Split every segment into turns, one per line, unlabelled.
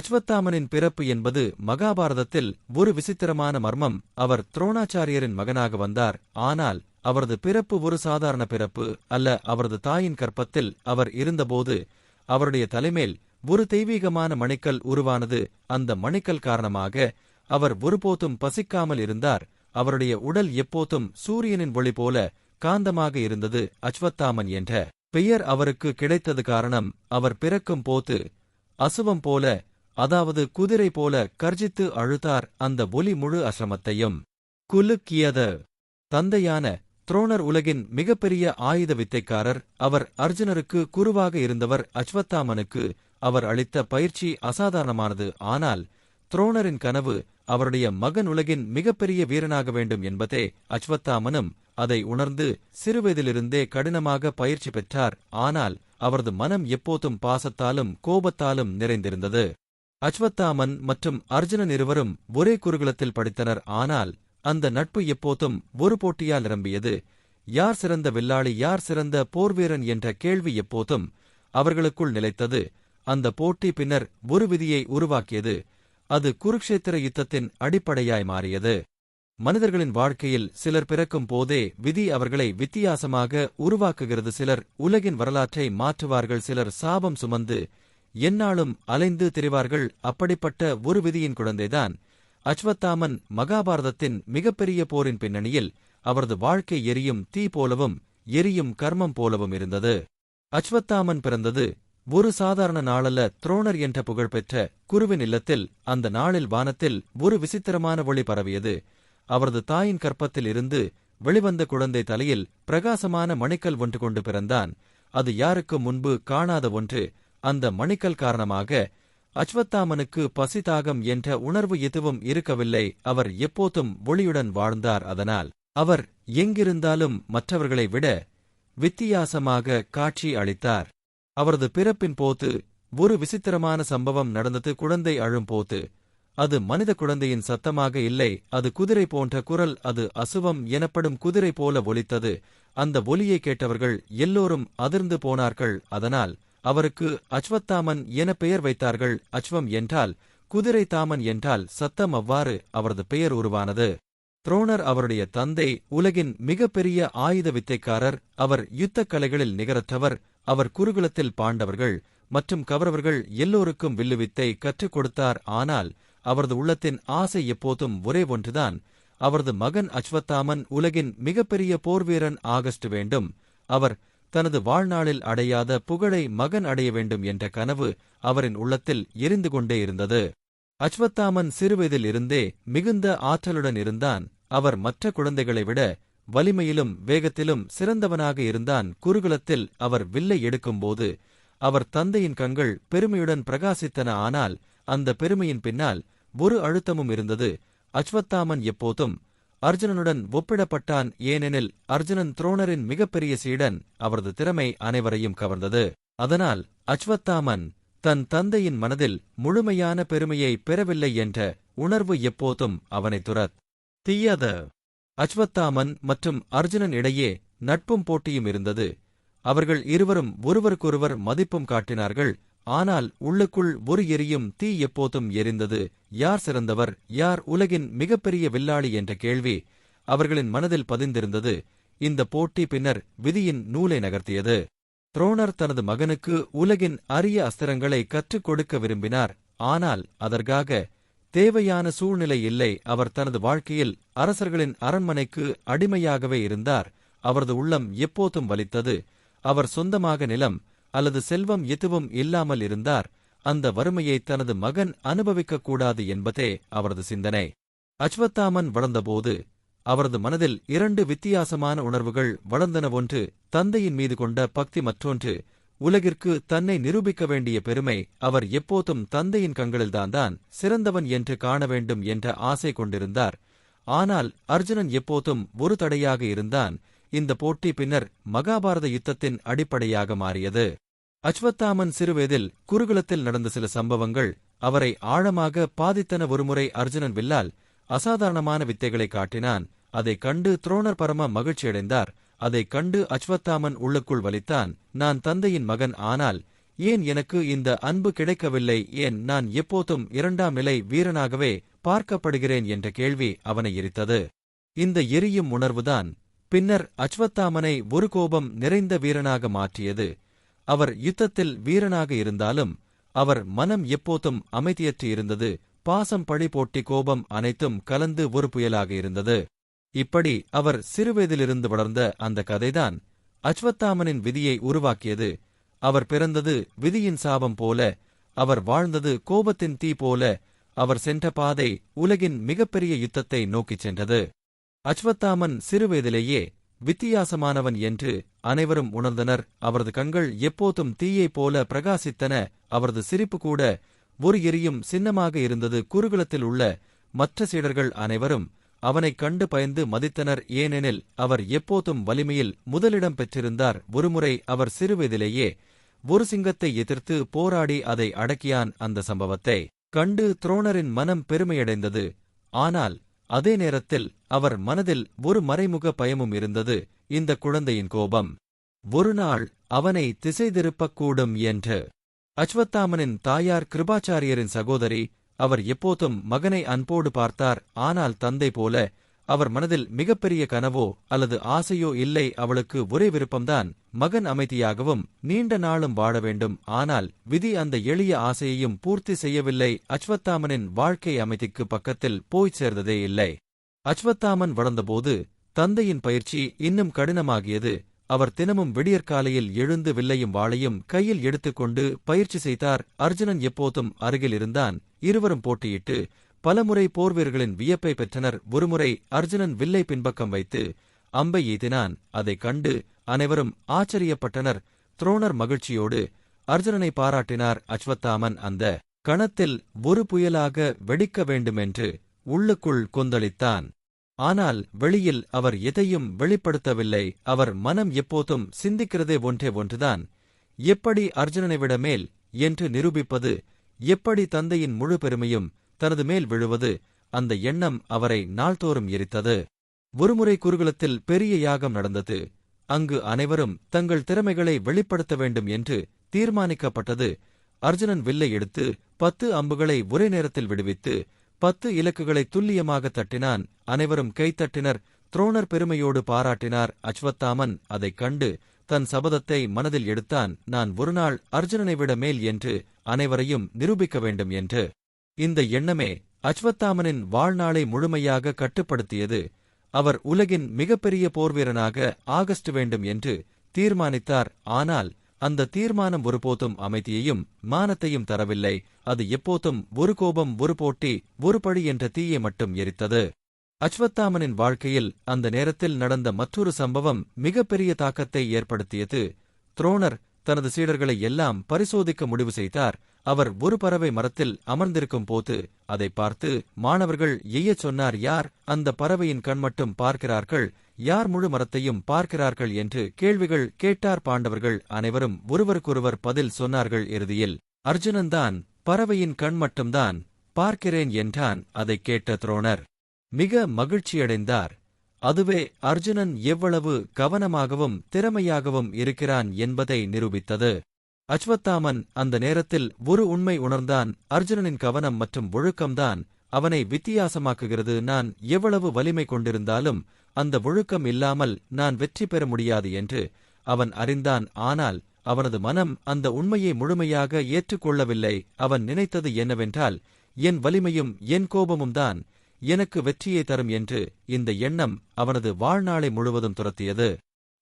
அஸ்வத்தாமனின் பிறப்பு என்பது மகாபாரதத்தில் ஒரு விசித்திரமான மர்மம். அவர் துரோணாச்சாரியரின் மகனாக வந்தார். ஆனால் அவரது பிறப்பு ஒரு சாதாரண பிறப்பு அல்ல. அவரது தாயின் கற்பத்தில் அவர் இருந்தபோது அவருடைய தலைமேல் ஒரு தெய்வீகமான மணிக்கல் உருவானது. அந்த மணிக்கல் காரணமாக அவர் ஒருபோதும் பசிக்காமல் இருந்தார். அவருடைய உடல் எப்போதும் சூரியனின் ஒளி போல காந்தமாக இருந்தது. அஸ்வத்தாமன் என்ற பெயர் அவருக்கு கிடைத்தது காரணம் அவர் பிறக்கும் போது அசுவம் போல, அதாவது குதிரை போல கர்ஜித்து அழுதார். அந்த ஒலி முழு ஆசிரமத்தையும் குலுக்கியது. தந்தையான துரோணர் உலகின் மிகப்பெரிய ஆயுத வித்தைக்காரர். அவர் அர்ஜுனருக்கு குருவாக இருந்தவர். அஸ்வத்தாமனுக்கு அவர் அளித்த பயிற்சி அசாதாரணமானது. ஆனால் துரோணரின் கனவு அவருடைய மகன் உலகின் மிகப்பெரிய வீரனாக வேண்டும் என்பதே. அஸ்வத்தாமனும் அதை உணர்ந்து சிறுவயதிலிருந்தே கடினமாக பயிற்சி பெற்றார். ஆனால் அவரது மனம் எப்போதும் பாசத்தாலும் கோபத்தாலும் நிறைந்திருந்தது. அஸ்வத்தாமன் மற்றும் அர்ஜுனன் இருவரும் ஒரே குருகுலத்தில் படித்தனர். ஆனால் அந்த நட்பு எப்போதும் ஒரு போட்டியால் நிரம்பியது. யார் சிறந்த வில்லாளி, யார் சிறந்த போர்வீரன் என்ற கேள்வி எப்போதும் அவர்களுக்குள் நிலைத்தது. அந்த போட்டி பின்னர் ஒரு விதியை உருவாக்கியது. அது குருக்ஷேத்திர யுத்தத்தின் அடிப்படையாய் மாறியது. மனிதர்களின் வாழ்க்கையில் சிலர் பிறக்கும் போதே விதி அவர்களை வித்தியாசமாக உருவாக்குகிறது. சிலர் உலகின் வரலாற்றை மாற்றுவார்கள், சிலர் சாபம் சுமந்து எந்நாளும் அலைந்து திரிவார்கள். அப்படிப்பட்ட ஒரு விதியின் குழந்தைதான் அஸ்வத்தாமன். மகாபாரதத்தின் மிகப்பெரிய போரின் பின்னணியில் அவரது வாழ்க்கை எரியும் தீ போலவும் எரியும் கர்மம் போலவும் இருந்தது. அஸ்வத்தாமன் பிறந்தது ஒரு சாதாரண நாளல்ல. துரோணர் என்ற புகழ்பெற்ற குருவின் இல்லத்தில் அந்த நாளில் வானத்தில் ஒரு விசித்திரமான ஒளி பரவியது. அவரது தாயின் கற்பத்தில் இருந்து வெளிவந்த குழந்தை தலையில் பிரகாசமான மணிக்கல் ஒன்று கொண்டு பிறந்தான். அது யாருக்கு முன்பு காணாத ஒன்று. அந்த மணிக்கல் காரணமாக அஸ்வத்தாமனுக்கு பசிதாகம் என்ற உணர்வு எதுவும் இருக்கவில்லை. அவர் எப்போதும் ஒளியுடன் வாழ்ந்தார். அதனால் அவர் எங்கிருந்தாலும் மற்றவர்களை விட வித்தியாசமாக காட்சி அளித்தார். அவரது பிறப்பின் போது ஒரு விசித்திரமான சம்பவம் நடந்தது. குழந்தை அழும்போது அது மனித குழந்தையின் சத்தமாக இல்லை, அது குதிரை போன்ற குரல். அது அசுவம் எனப்படும் குதிரை போல ஒலித்தது. அந்த ஒலியை கேட்டவர்கள் எல்லோரும் அதிர்ந்து போனார்கள். அதனால் அவருக்கு அஸ்வத்தாமன் என பெயர் வைத்தார்கள். அஸ்வம் என்றால் குதிரை, தாமன் என்றால் சத்தம். அவ்வாறு அவரது பெயர் உருவானது. துரோணர் அவருடைய தந்தை உலகின் மிகப்பெரிய ஆயுத வித்தைக்காரர். அவர் யுத்தக் கலைகளில் நிகரற்றவர். அவர் குருகுலத்தில் பாண்டவர்கள் மற்றும் கௌரவர்கள் எல்லோருக்கும் வில்லுவித்தை கற்றுக் கொடுத்தார். ஆனால் அவரது உள்ளத்தின் ஆசை எப்போதும் ஒரே ஒன்றுதான். அவரது மகன் அஸ்வத்தாமன் உலகின் மிகப்பெரிய போர்வீரன் ஆகஸ்ட் வேண்டும். அவர் தனது வாழ்நாளில் அடையாத புகழை மகன் அடைய வேண்டும் என்ற கனவு அவரின் உள்ளத்தில் எரிந்து கொண்டே இருந்தது. அஸ்வத்தாமன் சிறுவயதில் இருந்தே மிகுந்த ஆற்றலுடன் இருந்தான். அவர் மற்ற குழந்தைகளை விட வலிமையிலும் வேகத்திலும் சிறந்தவனாக இருந்தான். குருகுலத்தில் அவர் வில்லை எடுக்கும்போது அவர் தந்தையின் கண்கள் பெருமையுடன் பிரகாசித்தன. ஆனால் அந்த பெருமையின் பின்னால் ஒரு அழுத்தமும் இருந்தது. அஸ்வத்தாமன் எப்போதும் அர்ஜுனனுடன் ஒப்பிடப்பட்டான். ஏனெனில் அர்ஜுனன் துரோணரின் மிகப்பெரிய சீடன். அவரது திறமை அனைவரையும் கவர்ந்தது. அதனால் அஸ்வத்தாமன் தன் தந்தையின் மனதில் முழுமையான பெருமையை பெறவில்லை என்ற உணர்வு எப்போதும் அவனை துரத்தியது. அஸ்வத்தாமன் மற்றும் அர்ஜுனன் இடையே நட்பும் போட்டியும் இருந்தது. அவர்கள் இருவரும் ஒருவருக்கொருவர் மதிப்பும் காட்டினார்கள். ஆனால் உள்ளுக்குள் ஒரு எரியும் தீ எப்போதும் எரிந்தது. யார் சிறந்தவர், யார் உலகின் மிகப்பெரிய வில்லாளி என்ற கேள்வி அவர்களின் மனதில் பதிந்திருந்தது. இந்த போட்டி பின்னர் விதியின் நூலை நகர்த்தியது. துரோணர் தனது மகனுக்கு உலகின் அரிய அஸ்திரங்களை கற்றுக் கொடுக்க விரும்பினார். ஆனால் அதற்காக தேவையான சூழ்நிலை இல்லை. அவர் தனது வாழ்க்கையில் அரசர்களின் அரண்மனைக்கு அடிமையாகவே இருந்தார். அவரது உள்ளம் எப்போதும் வலித்தது. அவர் சொந்தமாக நிலம் அல்லது செல்வம் எதுவும் இல்லாமல் இருந்தார். அந்த வறுமையை தனது மகன் அனுபவிக்கக்கூடாது என்பதே அவரது சிந்தனை. அஸ்வத்தாமன் வளர்ந்தபோது அவரது மனதில் இரண்டு வித்தியாசமான உணர்வுகள் வளர்ந்தன. ஒன்று தந்தையின் மீது கொண்ட பக்தி, மற்றொன்று உலகிற்கு தன்னை நிரூபிக்க வேண்டிய பெருமை. அவர் எப்போதும் தந்தையின் கண்களில்தான் சிறந்தவன் என்று காண வேண்டும் என்ற ஆசை கொண்டிருந்தார். ஆனால் அர்ஜுனன் எப்போதும் ஒரு தடையாக இருந்தான். இந்த போட்டி பின்னர் மகாபாரத யுத்தத்தின் அடிப்படையாக மாறியது. அஸ்வத்தாமன் சிறுவயதில் குருகுலத்தில் நடந்த சில சம்பவங்கள் அவரை ஆழமாக பாதித்தன. ஒருமுறை அர்ஜுனன் வில்லால் அசாதாரணமான வித்தைகளை காட்டினான். அதைக் கண்டு துரோணர் பரம மகிழ்ச்சியடைந்தார். அதைக் கண்டு அஸ்வத்தாமன் உள்ளுக்குள் வலித்தான். நான் தந்தையின் மகன், ஆனால் ஏன் எனக்கு இந்த அன்பு கிடைக்கவில்லை, ஏன் நான் எப்போதும் இரண்டாம் நிலை வீரனாகவே பார்க்கப்படுகிறேன் என்ற கேள்வி அவனை எரித்தது. இந்த எரியும் உணர்வுதான் பின்னர் அச்வத்தாமனை ஒரு கோபம் நிறைந்த வீரனாக மாற்றியது. அவர் யுத்தத்தில் வீரனாக இருந்தாலும் அவர் மனம் எப்போதும் அமைதியற்று இருந்தது. பாசம், பழி, போட்டி, கோபம் அனைத்தும் கலந்து ஒரு புயலாக இருந்தது. இப்படி அவர் சிறுவயதிலிருந்து வளர்ந்த அந்த கதைதான் அச்வத்தாமனின் விதியை உருவாக்கியது. அவர் பிறந்தது விதியின் சாபம் போல, அவர் வாழ்ந்தது கோபத்தின் தீ போல, அவர் சென்ற பாதை உலகின் மிகப்பெரிய யுத்தத்தை நோக்கிச் சென்றது. அச்வத்தாமன் சிறுவயதிலேயே வித்தியாசமானவன் என்று அனைவரும் உணர்ந்தனர். அவரது கண்கள் எப்போதும் தீயைப் போல பிரகாசித்தன. அவரது சிரிப்பு கூட ஒரு எரியும் சின்னமாக இருந்தது. குருகுலத்தில் உள்ள மற்ற சீடர்கள் அனைவரும் அவனைக் கண்டு பயந்து மதித்தனர். ஏனெனில் அவர் எப்போதும் வலிமையில் முதலிடம் பெற்றிருந்தார். ஒருமுறை அவர் சிறுவயதிலேயே ஒரு சிங்கத்தை எதிர்த்து போராடி அதை அடக்கியான். அந்த சம்பவத்தை கண்டு துரோணரின் மனம் பெருமையடைந்தது. ஆனால் அதே நேரத்தில் அவர் மனதில் ஒரு மறைமுக பயமும் இருந்தது. இந்த குழந்தையின் கோபம் ஒருநாள் அவனை திசை திருப்பக்கூடும் என்று. அச்வத்தாமனின் தாயார் கிருபாச்சாரியரின் சகோதரி. அவர் எப்போதும் மகனை அன்போடு பார்த்தார். ஆனால் தந்தை போல அவர் மனதில் மிகப்பெரிய கனவோ அல்லது ஆசையோ இல்லை. அவளுக்கு ஒரே விருப்பம்தான், மகன் அமைதியாகவும் நீண்ட நாளும் வாழ வேண்டும். ஆனால் விதி அந்த எளிய ஆசையையும் பூர்த்தி செய்யவில்லை. அச்வத்தாமனின் வாழ்க்கை அமைதிக்கு பக்கத்தில் போய்ச் சேர்ந்ததே இல்லை. அச்வத்தாமன் வளர்ந்தபோது தந்தையின் பயிற்சி இன்னும் கடினமாகியது. அவர் தினமும் விடியற்காலையில் எழுந்து வில்லையும் வாளையும் கையில் எடுத்துக்கொண்டு பயிற்சி செய்தார். அர்ஜுனன் எப்போதும் அருகில் இருந்தான். இருவரும் போட்டியிட்டு பலமுறை போர்வீரர்களின் வியப்பை பெற்றனர். ஒருமுறை அர்ஜுனன் வில்லை பின்பக்கம் வைத்து அம்பை எய்தினான். அதைக் கண்டு அனைவரும் ஆச்சரியப்பட்டனர். துரோணர் மகிழ்ச்சியோடு அர்ஜுனனை பாராட்டினார். அச்வத்தாமன் அந்த கணத்தில் ஒரு புயலாக வெடிக்க வேண்டுமென்று உள்ளுக்குள் கொந்தளித்தான். ஆனால் வெளியில் அவர் எதையும் வெளிப்படுத்தவில்லை. அவர் மனம் எப்போதும் சிந்திக்கிறதே ஒன்றே ஒன்றுதான், எப்படி அர்ஜுனனை விட மேல் என்று நிரூபிப்பது, எப்படி தந்தையின் முழு பெருமையும் தனது மேல் விழுவது. அந்த எண்ணம் அவரை நாள்தோறும் எரித்தது. ஒருமுறை குருகுலத்தில் பெரிய யாகம் நடந்தது. அங்கு அனைவரும் தங்கள் திறமைகளை வெளிப்படுத்த வேண்டும் என்று தீர்மானிக்கப்பட்டது. அர்ஜுனன் வில்லை எடுத்து 10 அம்புகளை ஒரே நேரத்தில் விடுவித்து 10 இலக்குகளை துல்லியமாக தட்டினான். அனைவரும் கைத்தட்டினர். துரோணர் பெருமையோடு பாராட்டினார். அச்வத்தாமன் அதைக் கண்டு தன் சபதத்தை மனதில் எடுத்தான். நான் ஒருநாள் அர்ஜுனனை விட மேல் என்று அனைவரையும் நிரூபிக்க வேண்டும் என்று. இந்த எண்ணமே அச்வத்தாமனின் வாழ்நாளை முழுமையாக கட்டுப்படுத்தியது. அவர் உலகின் மிகப்பெரிய போர்வீரனாக ஆகஸ்ட் வேண்டும் என்று தீர்மானித்தார். ஆனால் அந்த தீர்மானம் ஒருபோதும் அமைதியையும் மானத்தையும் தரவில்லை. அது எப்போதும் ஒரு கோபம், ஒரு போட்டி, ஒரு பழி என்ற தீயை மட்டும் எரித்தது. அச்வத்தாமனின் வாழ்க்கையில் அந்த நேரத்தில் நடந்த மற்றொரு சம்பவம் மிகப்பெரிய தாக்கத்தை ஏற்படுத்தியது. துரோணர் தனது சீடர்களை எல்லாம் பரிசோதிக்க முடிவு செய்தார். அவர் ஒரு பறவை மரத்தில் அமர்ந்திருக்கும் போது அதை பார்த்து மாணவர்கள் எய்யச் சொன்னார். யார் அந்த பறவையின் கண் மட்டும் பார்க்கிறார்கள், யார் முழு மரத்தையும் பார்க்கிறார்கள் என்று கேள்விகள் கேட்டார். பாண்டவர்கள் அனைவரும் ஒருவருக்கொருவர் பதில் சொன்னார்கள். இறுதியில் அர்ஜுனன்தான் பறவையின் கண் மட்டும்தான் பார்க்கிறேன் என்றான். அதைக் கேட்ட துரோணர் மிக மகிழ்ச்சியடைந்தார். அதுவே அர்ஜுனன் எவ்வளவு கவனமாகவும் திறமையாகவும் இருக்கிறான் என்பதை நிரூபித்தது. அச்வத்தாமன் அந்த நேரத்தில் ஒரு உண்மை உணர்ந்தான். அர்ஜுனனின் கவனம் மற்றும் ஒழுக்கம்தான் அவனை வித்தியாசமாக்குகிறது. நான் எவ்வளவு வலிமை கொண்டிருந்தாலும் அந்த ஒழுக்கம் இல்லாமல் நான் வெற்றி பெற முடியாது என்று அவன் அறிந்தான். ஆனால் அவனது மனம் அந்த உண்மையை முழுமையாக ஏற்றுக்கொள்ளவில்லை. அவன் நினைத்தது என்னவென்றால், என் வலிமையும் என் கோபமும் தான் எனக்கு வெற்றியை தரும் என்று. இந்த எண்ணம் அவனது வாழ்நாளை முழுவதும் துரத்தியது.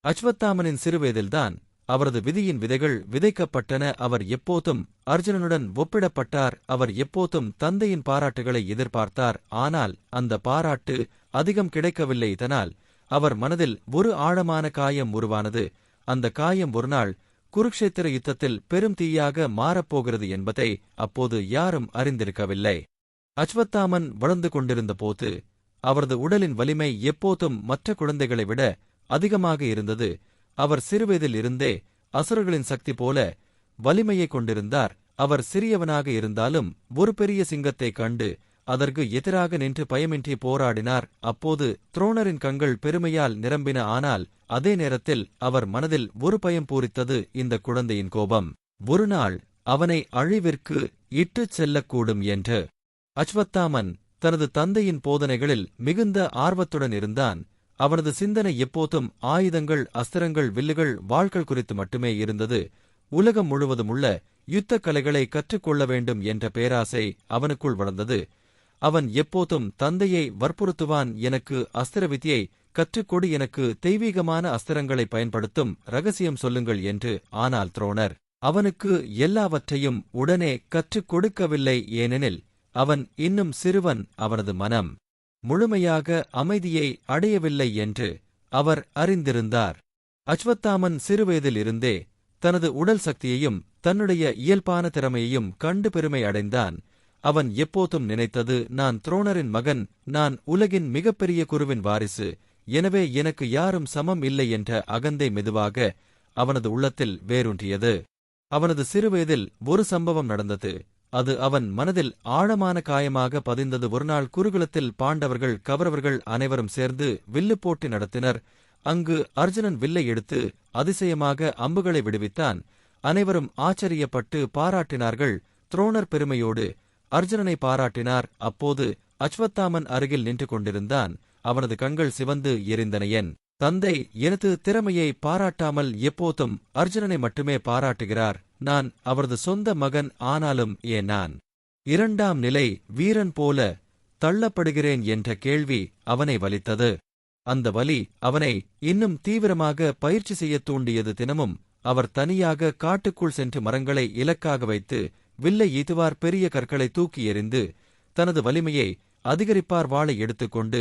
அச்வத்தாமனின் சிறுவயதில்தான் அவரது விதியின் விதைகள் விதைக்கப்பட்டன. அவர் எப்போதும் அர்ஜுனனுடன் ஒப்பிடப்பட்டார். அவர் எப்போதும் தந்தையின் பாராட்டுகளை எதிர்பார்த்தார். ஆனால் அந்த பாராட்டு அதிகம் கிடைக்கவில்லை. இதனால் அவர் மனதில் ஒரு ஆழமான காயம் உருவானது. அந்த காயம் ஒருநாள் குருக்ஷேத்திர யுத்தத்தில் பெரும் தீயாக மாறப்போகிறது என்பதை அப்போது யாரும் அறிந்திருக்கவில்லை. அச்வத்தாமன் வளர்ந்து கொண்டிருந்த போது அவரது உடலின் வலிமை எப்போதும் மற்ற குழந்தைகளை விட அதிகமாக இருந்தது. அவர் சிறுவயதில் இருந்தே அசுரர்களின் சக்தி போல வலிமையை கொண்டிருந்தார். அவர் சிறியவனாக இருந்தாலும் ஒரு பெரிய சிங்கத்தைக் கண்டு அதற்கு எதிராக நின்று பயமின்றி போராடினார். அப்போது துரோணரின் கண்கள் பெருமையால் நிரம்பின. ஆனால் அதே நேரத்தில் அவர் மனதில் ஒரு பயம் பூரித்தது, இந்த குழந்தையின் கோபம் ஒருநாள் அவனை அழிவிற்கு இட்டுச் செல்லக்கூடும் என்று. அச்வத்தாமன் தனது தந்தையின் போதனைகளில் மிகுந்த ஆர்வத்துடன் இருந்தான். அவனது சிந்தனை எப்போதும் ஆயுதங்கள், அஸ்திரங்கள், வில்லுகள், வாள்கள் குறித்து மட்டுமே இருந்தது. உலகம் முழுவதுமுள்ள யுத்தக் கலைகளை கற்றுக்கொள்ள வேண்டும் என்ற பேராசை அவனுக்குள் வளர்ந்தது. அவன் எப்போதும் தந்தையை வற்புறுத்துவான், எனக்கு அஸ்திர வித்தியை கற்றுக்கொடு, எனக்கு தெய்வீகமான அஸ்திரங்களை பயன்படுத்தும் ரகசியம் சொல்லுங்கள் என்று. ஆனால் துரோணர் அவனுக்கு எல்லாவற்றையும் உடனே கற்றுக் கொடுக்கவில்லை. ஏனெனில் அவன் இன்னும் சிறுவன், அவனது மனம் முழுமையாக அமைதியை அடையவில்லை என்று அவர் அறிந்திருந்தார். அச்வத்தாமன் சிறுவயதில் இருந்தே தனது உடல் சக்தியையும் தன்னுடைய இயல்பான திறமையையும் கண்டு பெருமை அடைந்தான். அவன் எப்போதும் நினைத்தது, நான் துரோணரின் மகன், நான் உலகின் மிகப்பெரிய குருவின் வாரிசு, எனவே எனக்கு யாரும் சமம் இல்லை என்ற அகந்தை மெதுவாக அவனது உள்ளத்தில் வேரூன்றியது. அவனது சிறுவயதில் ஒரு சம்பவம் நடந்தது. அது அவன் மனதில் ஆழமான காயமாக பதிந்தது. ஒருநாள் குருகுலத்தில் பாண்டவர்கள், கௌரவர்கள் அனைவரும் சேர்ந்து வில்லு போட்டி நடத்தினர். அங்கு அர்ஜுனன் வில்லை எடுத்து அதிசயமாக அம்புகளை விடுவித்தான். அனைவரும் ஆச்சரியப்பட்டு பாராட்டினார்கள். துரோணர் பெருமையோடு அர்ஜுனனை பாராட்டினார். அப்போது அச்வத்தாமன் அருகில் நின்று கொண்டிருந்தான். அவனது கண்கள் சிவந்து எரிந்தன. என் தந்தை எனது திறமையை பாராட்டாமல் எப்போதும் அர்ஜுனனை மட்டுமே பாராட்டுகிறார். நான் அவரது சொந்த மகன், ஆனாலும் ஏன் நான் இரண்டாம் நிலை வீரன் போல தள்ளப்படுகிறேன் என்ற கேள்வி அவனை வலித்தது. அந்த வலி அவனை இன்னும் தீவிரமாக பயிற்சி செய்யத் தூண்டியது. தினமும் அவர் தனியாக காட்டுக்குள் சென்று மரங்களை இலக்காக வைத்து வில்லை எய்துவார், பெரிய கற்களை தூக்கி எறிந்து தனது வலிமையை அதிகரிப்பார், வாளை எடுத்துக்கொண்டு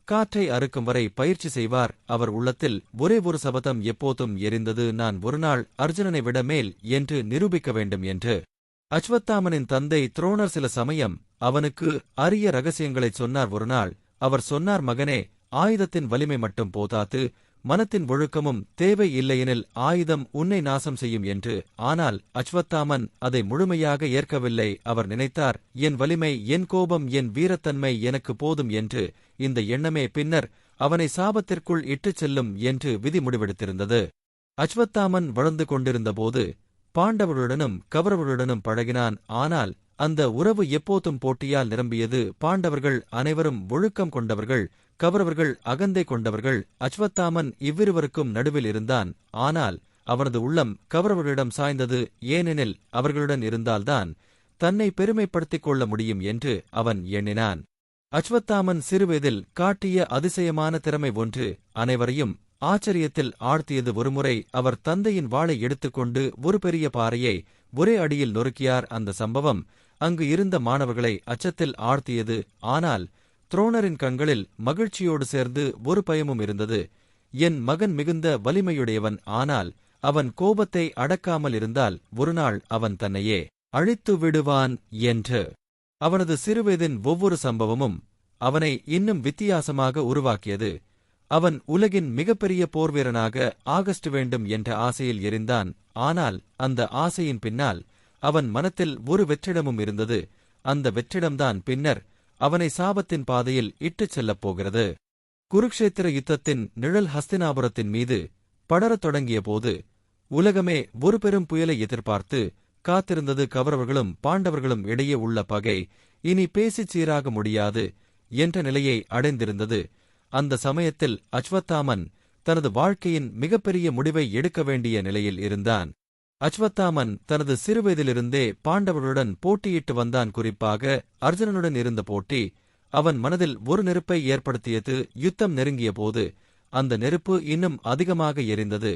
காற்றை அறுக்கும் வரை பயிற்சி செய்வார். அவர் உள்ளத்தில் ஒரே ஒரு சபதம் எப்போதும் எரிந்தது, நான் ஒருநாள் அர்ஜுனனை விட மேல் என்று நிரூபிக்க வேண்டும் என்று. அச்வத்தாமனின் தந்தை துரோணர் சில சமயம் அவனுக்கு அரிய ரகசியங்களைச் சொன்னார். ஒருநாள் அவர் சொன்னார், மகனே, ஆயுதத்தின் வலிமை மட்டும் போதாது, மனத்தின் ஒழுக்கமும் தேவை, இல்லையெனில் ஆயுதம் உன்னை நாசம் செய்யும் என்று. ஆனால் அச்வத்தாமன் அதை முழுமையாக ஏற்கவில்லை. அவர் நினைத்தார், என் வலிமை, என் கோபம், என் வீரத்தன்மை எனக்கு போதும் என்று. இந்த எண்ணமே பின்னர் அவனை சாபத்திற்குள் இட்டுச் செல்லும் என்று விதி முடிவெடுத்திருந்தது. அச்வத்தாமன் வளர்ந்து கொண்டிருந்தபோது பாண்டவர்களுடனும் கௌரவர்களுடனும் பழகினான். ஆனால் அந்த உறவு எப்போதும் போட்டியால் நிரம்பியது. பாண்டவர்கள் அனைவரும் ஒழுக்கம் கொண்டவர்கள், கௌரவர்கள் அகந்தை கொண்டவர்கள். அச்வத்தாமன் இவ்விருவருக்கும் நடுவில் இருந்தான். ஆனால் அவனது உள்ளம் கௌரவர்களிடம் சாய்ந்தது. ஏனெனில் அவர்களுடன் இருந்தால்தான் தன்னை பெருமைப்படுத்திக் கொள்ள முடியும் என்று அவன் எண்ணினான். அச்வத்தாமன் சிறுவயதில் காட்டிய அதிசயமான திறமை ஒன்று அனைவரையும் ஆச்சரியத்தில் ஆழ்த்தியது. ஒருமுறை அவர் தந்தையின் வாளை எடுத்துக்கொண்டு ஒரு பெரிய பாறையை ஒரே அடியில் நொறுக்கியார். அந்த சம்பவம் அங்கு இருந்த மாணவர்களை அச்சத்தில் ஆழ்த்தியது. ஆனால் துரோணரின் கண்களில் மகிழ்ச்சியோடு சேர்ந்து ஒரு பயமும் இருந்தது. என் மகன் மிகுந்த வலிமையுடையவன், ஆனால் அவன் கோபத்தை அடக்காமல் இருந்தால் ஒருநாள் அவன் தன்னையே அழித்து விடுவான் என்று. அவனது சிறுவயதின் ஒவ்வொரு சம்பவமும் அவனை இன்னும் வித்தியாசமாக உருவாக்கியது. அவன் உலகின் மிகப்பெரிய போர்வீரனாக ஆகஸ்ட் வேண்டும் என்ற ஆசையில் எரிந்தான். ஆனால் அந்த ஆசையின் பின்னால் அவன் மனத்தில் ஒரு வெற்றிடமும் இருந்தது. அந்த வெற்றிடம்தான் பின்னர் அவனை சாபத்தின் பாதையில் இட்டுச் செல்லப் போகிறது. குருக்ஷேத்திர யுத்தத்தின் நிழல் ஹஸ்தினாபுரத்தின் மீது படரத் தொடங்கிய போது உலகமே ஒரு பெரும் புயலை எதிர்பார்த்து காத்திருந்தது. கௌரவர்களும் பாண்டவர்களும் இடையே உள்ள பகை இனி பேசிச் சீராக முடியாது என்ற நிலையை அடைந்திருந்தது. அந்த சமயத்தில் அச்வத்தாமன் தனது வாழ்க்கையின் மிகப்பெரிய முடிவை எடுக்க வேண்டிய நிலையில் இருந்தான். அச்வத்தாமன் தனது சிறுவயதிலிருந்தே பாண்டவர்களுடன் போட்டியிட்டு வந்தான். குறிப்பாக அர்ஜுனனுடன் இருந்த போட்டி அவன் மனதில் ஒரு நெருப்பை ஏற்படுத்தியது. யுத்தம் நெருங்கிய போது அந்த நெருப்பு இன்னும் அதிகமாக எரிந்தது.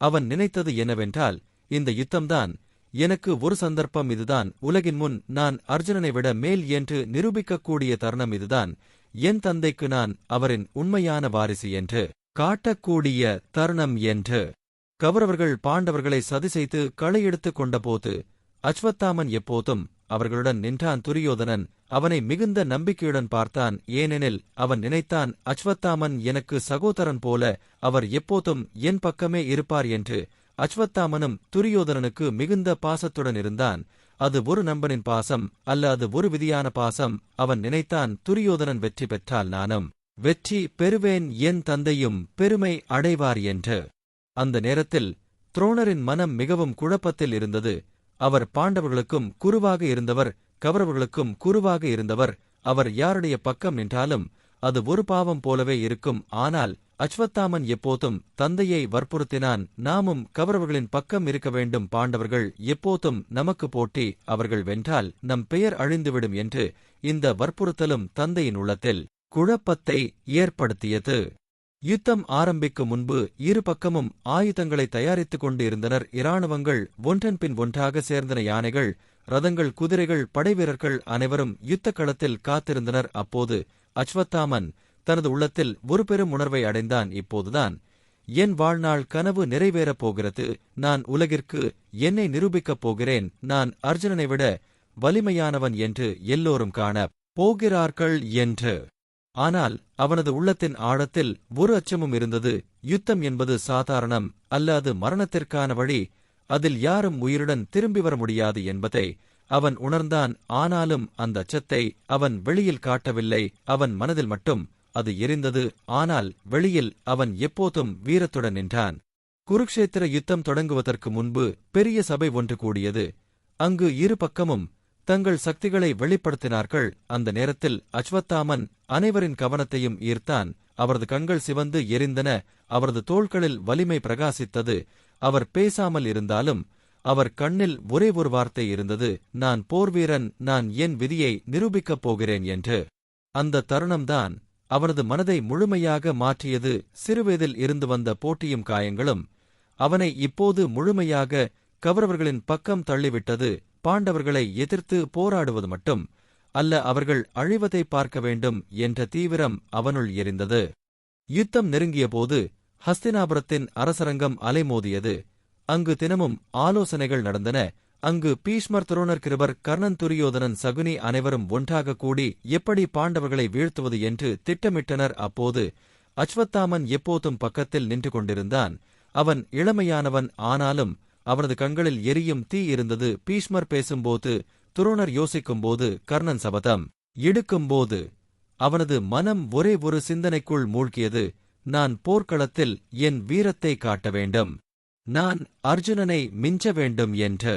அவன் நினைத்தது என்னவென்றால், இந்த யுத்தம்தான் எனக்கு ஒரு சந்தர்ப்பம், இதுதான் உலகின் முன் நான் அர்ஜுனனை விட மேல் என்று நிரூபிக்கக்கூடிய தருணம், இதுதான் என் தந்தைக்கு நான் அவரின் உண்மையான வாரிசு என்று காட்டக்கூடிய தருணம் என்று. கௌரவர்கள் பாண்டவர்களை சதி செய்து களையெடுத்துக் கொண்டபோது அச்வத்தாமன் எப்போதும் அவர்களுடன் நின்றான். துரியோதனன் அவனை மிகுந்த நம்பிக்கையுடன் பார்த்தான். ஏனெனில் அவன் நினைத்தான், அச்வத்தாமன் எனக்கு சகோதரன் போல, அவர் எப்போதும் என் பக்கமே இருப்பார் என்று. அச்வத்தாமனும் துரியோதனனுக்கு மிகுந்த பாசத்துடன் இருந்தான். அது ஒரு நண்பனின் பாசம் அல்ல, அது ஒரு விதியான பாசம். அவன் நினைத்தான், துரியோதனன் வெற்றி பெற்றால் நானும் வெற்றி பெறுவேன், என் தந்தையும் பெருமை அடைவார் என்று. அந்த நேரத்தில் துரோணரின் மனம் மிகவும் குழப்பத்தில் இருந்தது. அவர் பாண்டவர்களுக்கும் குருவாக இருந்தவர், கௌரவர்களுக்கும் குருவாக இருந்தவர். அவர் யாருடைய பக்கம் நின்றாலும் அது ஒரு பாவம் போலவே இருக்கும். ஆனால் அஸ்வத்தாமன் எப்போதும் தந்தையை வற்புறுத்தினான், நாமும் கௌரவர்களின் பக்கம் இருக்க வேண்டும், பாண்டவர்கள் எப்போதும் நமக்கு போட்டி, அவர்கள் வென்றால் நம் பெயர் அழிந்துவிடும் என்று. இந்த வற்புறுத்தலும் தந்தையின் உள்ளத்தில் குழப்பத்தை ஏற்படுத்தியது. யுத்தம் ஆரம்பிக்கும் முன்பு இரு பக்கமும் ஆயுதங்களை தயாரித்துக் கொண்டு இருந்தனர். இராணுவங்கள் ஒன்றன் பின் ஒன்றாக சேர்ந்தன. யானைகள், ரதங்கள், குதிரைகள், படைவீரர்கள் அனைவரும் யுத்தக் களத்தில் காத்திருந்தனர். அப்போது அஸ்வத்தாமன் தனது உள்ளத்தில் ஒரு பெரும் உணர்வை அடைந்தான். இப்போதுதான் என் வாழ்நாள் கனவு நிறைவேறப் போகிறது. நான் உலகிற்கு என்னை நிரூபிக்கப் போகிறேன். நான் அர்ஜுனனை விட வலிமையானவன் என்று எல்லோரும் காணப் போகிறார்கள் என்று. ஆனால் அவனது உள்ளத்தின் ஆழத்தில் ஒரு அச்சமும் இருந்தது. யுத்தம் என்பது சாதாரணம் அல்ல, அது மரணத்திற்கான வழி. அதில் யாரும் உயிருடன் திரும்பி வர முடியாது என்பதை அவன் உணர்ந்தான். ஆனாலும் அந்த அச்சத்தை அவன் வெளியில் காட்டவில்லை. அவன் மனதில் மட்டும் அது எரிந்தது. ஆனால் வெளியில் அவன் எப்போதும் வீரத்துடன் நின்றான். குருக்ஷேத்திர யுத்தம் தொடங்குவதற்கு முன்பு பெரிய சபை ஒன்று கூடியது. அங்கு இரு பக்கமும் தங்கள் சக்திகளை வெளிப்படுத்தினார்கள். அந்த நேரத்தில் அஸ்வத்தாமன் அனைவரின் கவனத்தையும் ஈர்த்தான். அவரது கண்கள் சிவந்து எரிந்தன. அவரது தோள்களில் வலிமை பிரகாசித்தது. அவர் பேசாமல் இருந்தாலும் அவர் கண்ணில் ஒரே ஒரு வார்த்தை இருந்தது, நான் போர்வீரன், நான் என் விதியை நிரூபிக்கப் போகிறேன் என்று. அந்த தருணம்தான் அவனது மனதை முழுமையாக மாற்றியது. சிறுவயதில் இருந்து வந்த போட்டியும் காயங்களும் அவனை இப்போது முழுமையாக கௌரவர்களின் பக்கம் தள்ளிவிட்டது. பாண்டவர்களை எதிர்த்து போராடுவது மட்டும் அல்ல, அவர்கள் அழிவதை பார்க்க வேண்டும் என்ற தீவிரம் அவனுள் எரிந்தது. யுத்தம் நெருங்கியபோது ஹஸ்தினாபுரத்தின் அரசரங்கம் அலைமோதியது. அங்கு தினமும் ஆலோசனைகள் நடந்தன. அங்கு பீஷ்மர், துரோணர், கிருபர், கர்ணன், துரியோதனன், சகுனி அனைவரும் ஒன்றாக கூடி எப்படி பாண்டவர்களை வீழ்த்துவது என்று திட்டமிட்டனர். அப்போது அஸ்வத்தாமன் எப்போதும் பக்கத்தில் நின்று கொண்டிருந்தான். அவன் இளமையானவன், ஆனாலும் அவனது கண்களில் எரியும் தீ இருந்தது. பீஷ்மர் பேசும்போது, துரோணர் யோசிக்கும்போது, கர்ணன் சபதம் எடுக்கும்போது அவனது மனம் ஒரே ஒரு சிந்தனைக்குள் மூழ்கியது, நான் போர்க்களத்தில் என் வீரத்தை காட்ட வேண்டும், நான் அர்ஜுனனை மிஞ்ச வேண்டும் என்று.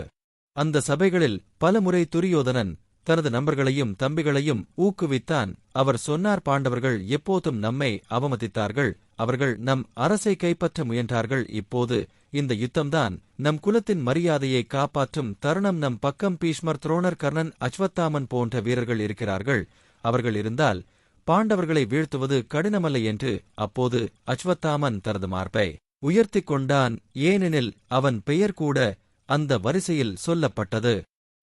அந்த சபைகளில் பலமுறை துரியோதனன் தனது நண்பர்களையும் தம்பிகளையும் ஊக்குவித்தான். அவர் சொன்னார், பாண்டவர்கள் எப்போதும் நம்மை அவமதித்தார்கள், அவர்கள் நம் அரசை கைப்பற்ற முயன்றார்கள். இப்போது இந்த யுத்தம்தான் நம் குலத்தின் மரியாதையை காப்பாற்றும் தருணம். நம் பக்கம் பீஷ்மர், துரோணர், கர்ணன், அஸ்வத்தாமன் போன்ற வீரர்கள் இருக்கிறார்கள். அவர்கள் இருந்தால் பாண்டவர்களை வீழ்த்துவது கடினமல்ல என்று. அப்போது அஸ்வத்தாமன் தனது மார்பை உயர்த்திக் கொண்டான், ஏனெனில் அவன் பெயர் கூட அந்த வரிசையில் சொல்லப்பட்டது.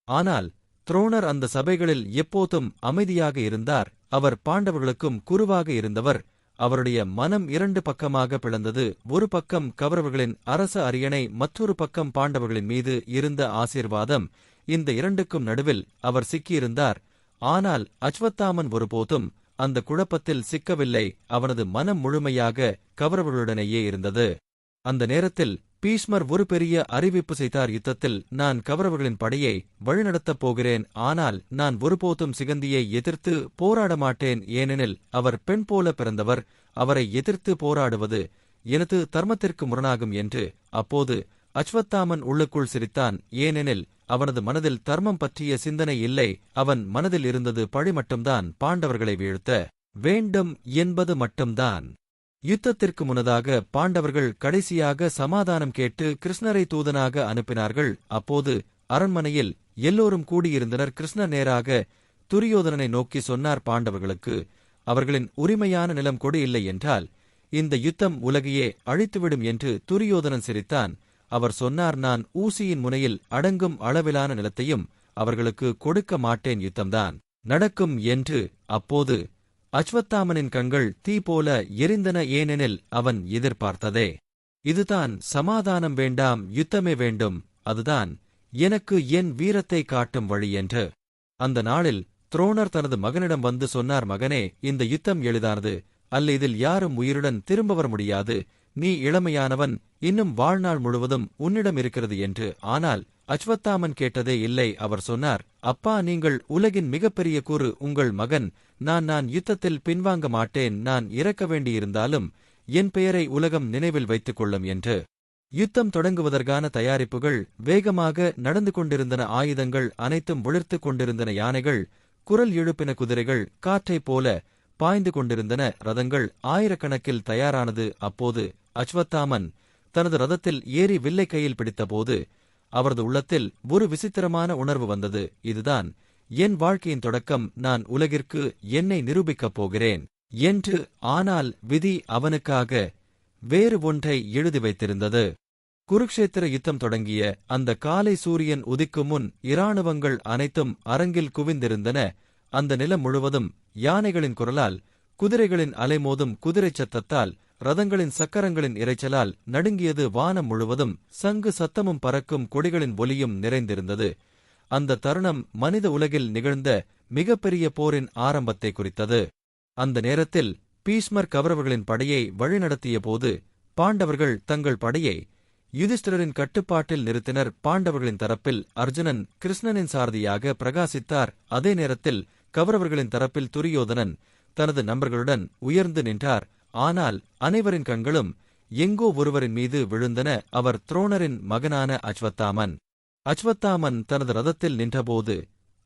ஆனால் துரோணர் அந்த சபைகளில் எப்போதும் அமைதியாக இருந்தார். அவர் பாண்டவர்களுக்கும் குருவாக இருந்தவர். அவருடைய மனம் இரண்டு பக்கமாக பிளந்தது. ஒரு பக்கம் கௌரவர்களின் அரச அரியணை, மற்றொரு பக்கம் பாண்டவர்களின் மீது இருந்த ஆசீர்வாதம். இந்த இரண்டுக்கும் நடுவில் அவர் சிக்கியிருந்தார். ஆனால் அஸ்வத்தாமன் ஒருபோதும் அந்த குழப்பத்தில் சிக்கவில்லை. அவனது மனம் முழுமையாக கௌரவர்களுடனேயே இருந்தது. அந்த நேரத்தில் பீஷ்மர் ஒரு பெரிய அறிவிப்பு செய்தார். யுத்தத்தில் நான் கௌரவர்களின் படையை வழிநடத்தப் போகிறேன். ஆனால் நான் ஒருபோதும் சிகந்தியை எதிர்த்து போராட மாட்டேன், ஏனெனில் அவர் பெண் போல பிறந்தவர். அவரை எதிர்த்து போராடுவது எனது தர்மத்திற்கு முரணாகும் என்று. அப்போது அஸ்வத்தாமன் உள்ளுக்குள் சிரித்தான், ஏனெனில் அவனது மனதில் தர்மம் பற்றிய சிந்தனை இல்லை. அவன் மனதில் இருந்தது பழி மட்டும்தான், பாண்டவர்களை வீழ்த்த வேண்டும் என்பது மட்டும்தான். யுத்தத்திற்கு முன்னதாக பாண்டவர்கள் கடைசியாக சமாதானம் கேட்டு கிருஷ்ணரை தூதனாக அனுப்பினார்கள். அப்போது அரண்மனையில் எல்லோரும் கூடியிருந்தனர். கிருஷ்ணர் நேராக துரியோதனனை நோக்கி சொன்னார், பாண்டவர்களுக்கு அவர்களின் உரிமையான நிலம் கொடு, இல்லை என்றால் இந்த யுத்தம் உலகையே அழித்துவிடும் என்று. துரியோதனன் சிரித்தான். அவர் சொன்னார், நான் ஊசியின் முனையில் அடங்கும் அளவிலான நிலத்தையும் அவர்களுக்கு கொடுக்க மாட்டேன், யுத்தம்தான் நடக்கும் என்று. அப்போது அஸ்வத்தாமனின் கண்கள் தீ போல எரிந்தன, ஏனெனில் அவன் எதிர்பார்த்ததே இதுதான். சமாதானம் வேண்டாம், யுத்தமே வேண்டும், அதுதான் எனக்கு என் வீரத்தை காட்டும் வழி என்று. அந்த நாளில் துரோணர் தனது மகனிடம் வந்து சொன்னார், மகனே, இந்த யுத்தம் எளிதானது அல்ல, இதில் யாரும் உயிருடன் திரும்ப வர முடியாது. நீ இளமையானவன், இன்னும் வாழ்நாள் முழுவதும் உன்னிடம் இருக்கிறது என்று. ஆனால் அஸ்வத்தாமன் கேட்டதே இல்லை. அவர் சொன்னார், அப்பா, நீங்கள் உலகின் மிகப்பெரிய குரு, உங்கள் மகன் நான் யுத்தத்தில் பின்வாங்க மாட்டேன். நான் இறக்க வேண்டியிருந்தாலும் என் பெயரை உலகம் நினைவில் வைத்துக் கொள்ளும் என்று. யுத்தம் தொடங்குவதற்கான தயாரிப்புகள் வேகமாக நடந்து கொண்டிருந்தன. ஆயுதங்கள் அனைத்தும் விழிர்த்துக் கொண்டிருந்தன. யானைகள் குரல் எழுப்பின. குதிரைகள் காற்றைப் போல பாய்ந்து கொண்டிருந்தன. ரதங்கள் ஆயிரக்கணக்கில் தயாரானது. அப்போது அஸ்வத்தாமன் தனது ரதத்தில் ஏறி வில்லை கையில் பிடித்தபோது அவரது உள்ளத்தில் ஒரு விசித்திரமான உணர்வு வந்தது. இதுதான் என் வாழ்க்கையின் தொடக்கம். நான் உலகிற்கு என்னை நிரூபிக்கப் போகிறேன் என்று. ஆனால் விதி அவனுக்காக வேறு ஒன்றை எழுதி வைத்திருந்தது. குருக்ஷேத்திர யுத்தம் தொடங்கிய அந்த காலை சூரியன் உதிக்கும் முன் இராணுவங்கள் அனைத்தும் அரங்கில் குவிந்திருந்தன. அந்த நிலம் முழுவதும் யானைகளின் குரலால், குதிரைகளின் அலைமோதும் குதிரைச் சத்தத்தால், ரதங்களின் சக்கரங்களின் இரைச்சலால் நடுங்கியது. வானம் முழுவதும் சங்கு சத்தமும் பறக்கும் கொடிகளின் ஒலியும் நிறைந்திருந்தது. அந்த தருணம் மனித உலகில் நிகழ்ந்த மிகப்பெரிய போரின் ஆரம்பத்தை குறித்தது. அந்த நேரத்தில் பீஷ்மர் கௌரவர்களின் படையை வழிநடத்திய போது பாண்டவர்கள் தங்கள் படையை யுதிஷ்டிரரின் கட்டுப்பாட்டில் நிறுத்தினர். பாண்டவர்களின் தரப்பில் அர்ஜுனன் கிருஷ்ணனின் சாரதியாக பிரகாசித்தார். அதே நேரத்தில் கௌரவர்களின் தரப்பில் துரியோதனன் தனது நண்பர்களுடன் உயர்ந்து நின்றார். ஆனால் அனைவரின் கண்களும் எங்கோ ஒருவரின் மீது விழுந்தன. அவர் துரோணரின் மகனான அஸ்வத்தாமன். அஸ்வத்தாமன் தனது ரதத்தில் நின்றபோது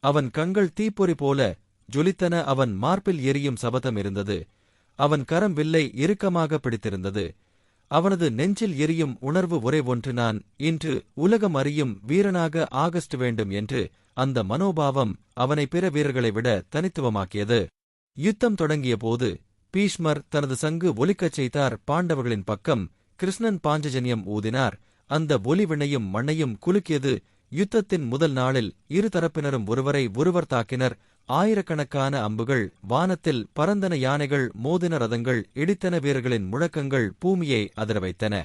அவன் கண்கள் தீப்பொறி போல ஜொலித்தன. அவன் மார்பில் எரியும் சபதம் இருந்தது. அவன் கரம் வில்லை இறுக்கமாக பிடித்திருந்தது. அவனது நெஞ்சில் எரியும் உணர்வு ஒரே ஒன்று: நான் இன்று உலகம் அறியும் வீரனாக ஆகஸ்ட் வேண்டும் என்று. அந்த மனோபாவம் அவனை பிற வீரர்களை விட தனித்துவமாக்கியது. யுத்தம் தொடங்கிய போது பீஷ்மர் தனது சங்கு ஒலிக்கச் செய்தார். பாண்டவர்களின் பக்கம் கிருஷ்ணன் பாஞ்சஜன்யம் ஊதினார். அந்த ஒலி விண்ணையும் மண்ணையும் குலுக்கியது. யுத்தத்தின் முதல் நாளில் இரு தரப்பினரும் ஒருவரை ஒருவர் தாக்கினர். ஆயிரக்கணக்கான அம்புகள் வானத்தில் பறந்தன. யானைகள் மோதின. ரதங்கள் இடித்தன. வீரர்களின் முழக்கங்கள் பூமியை அதிரவைத்தன.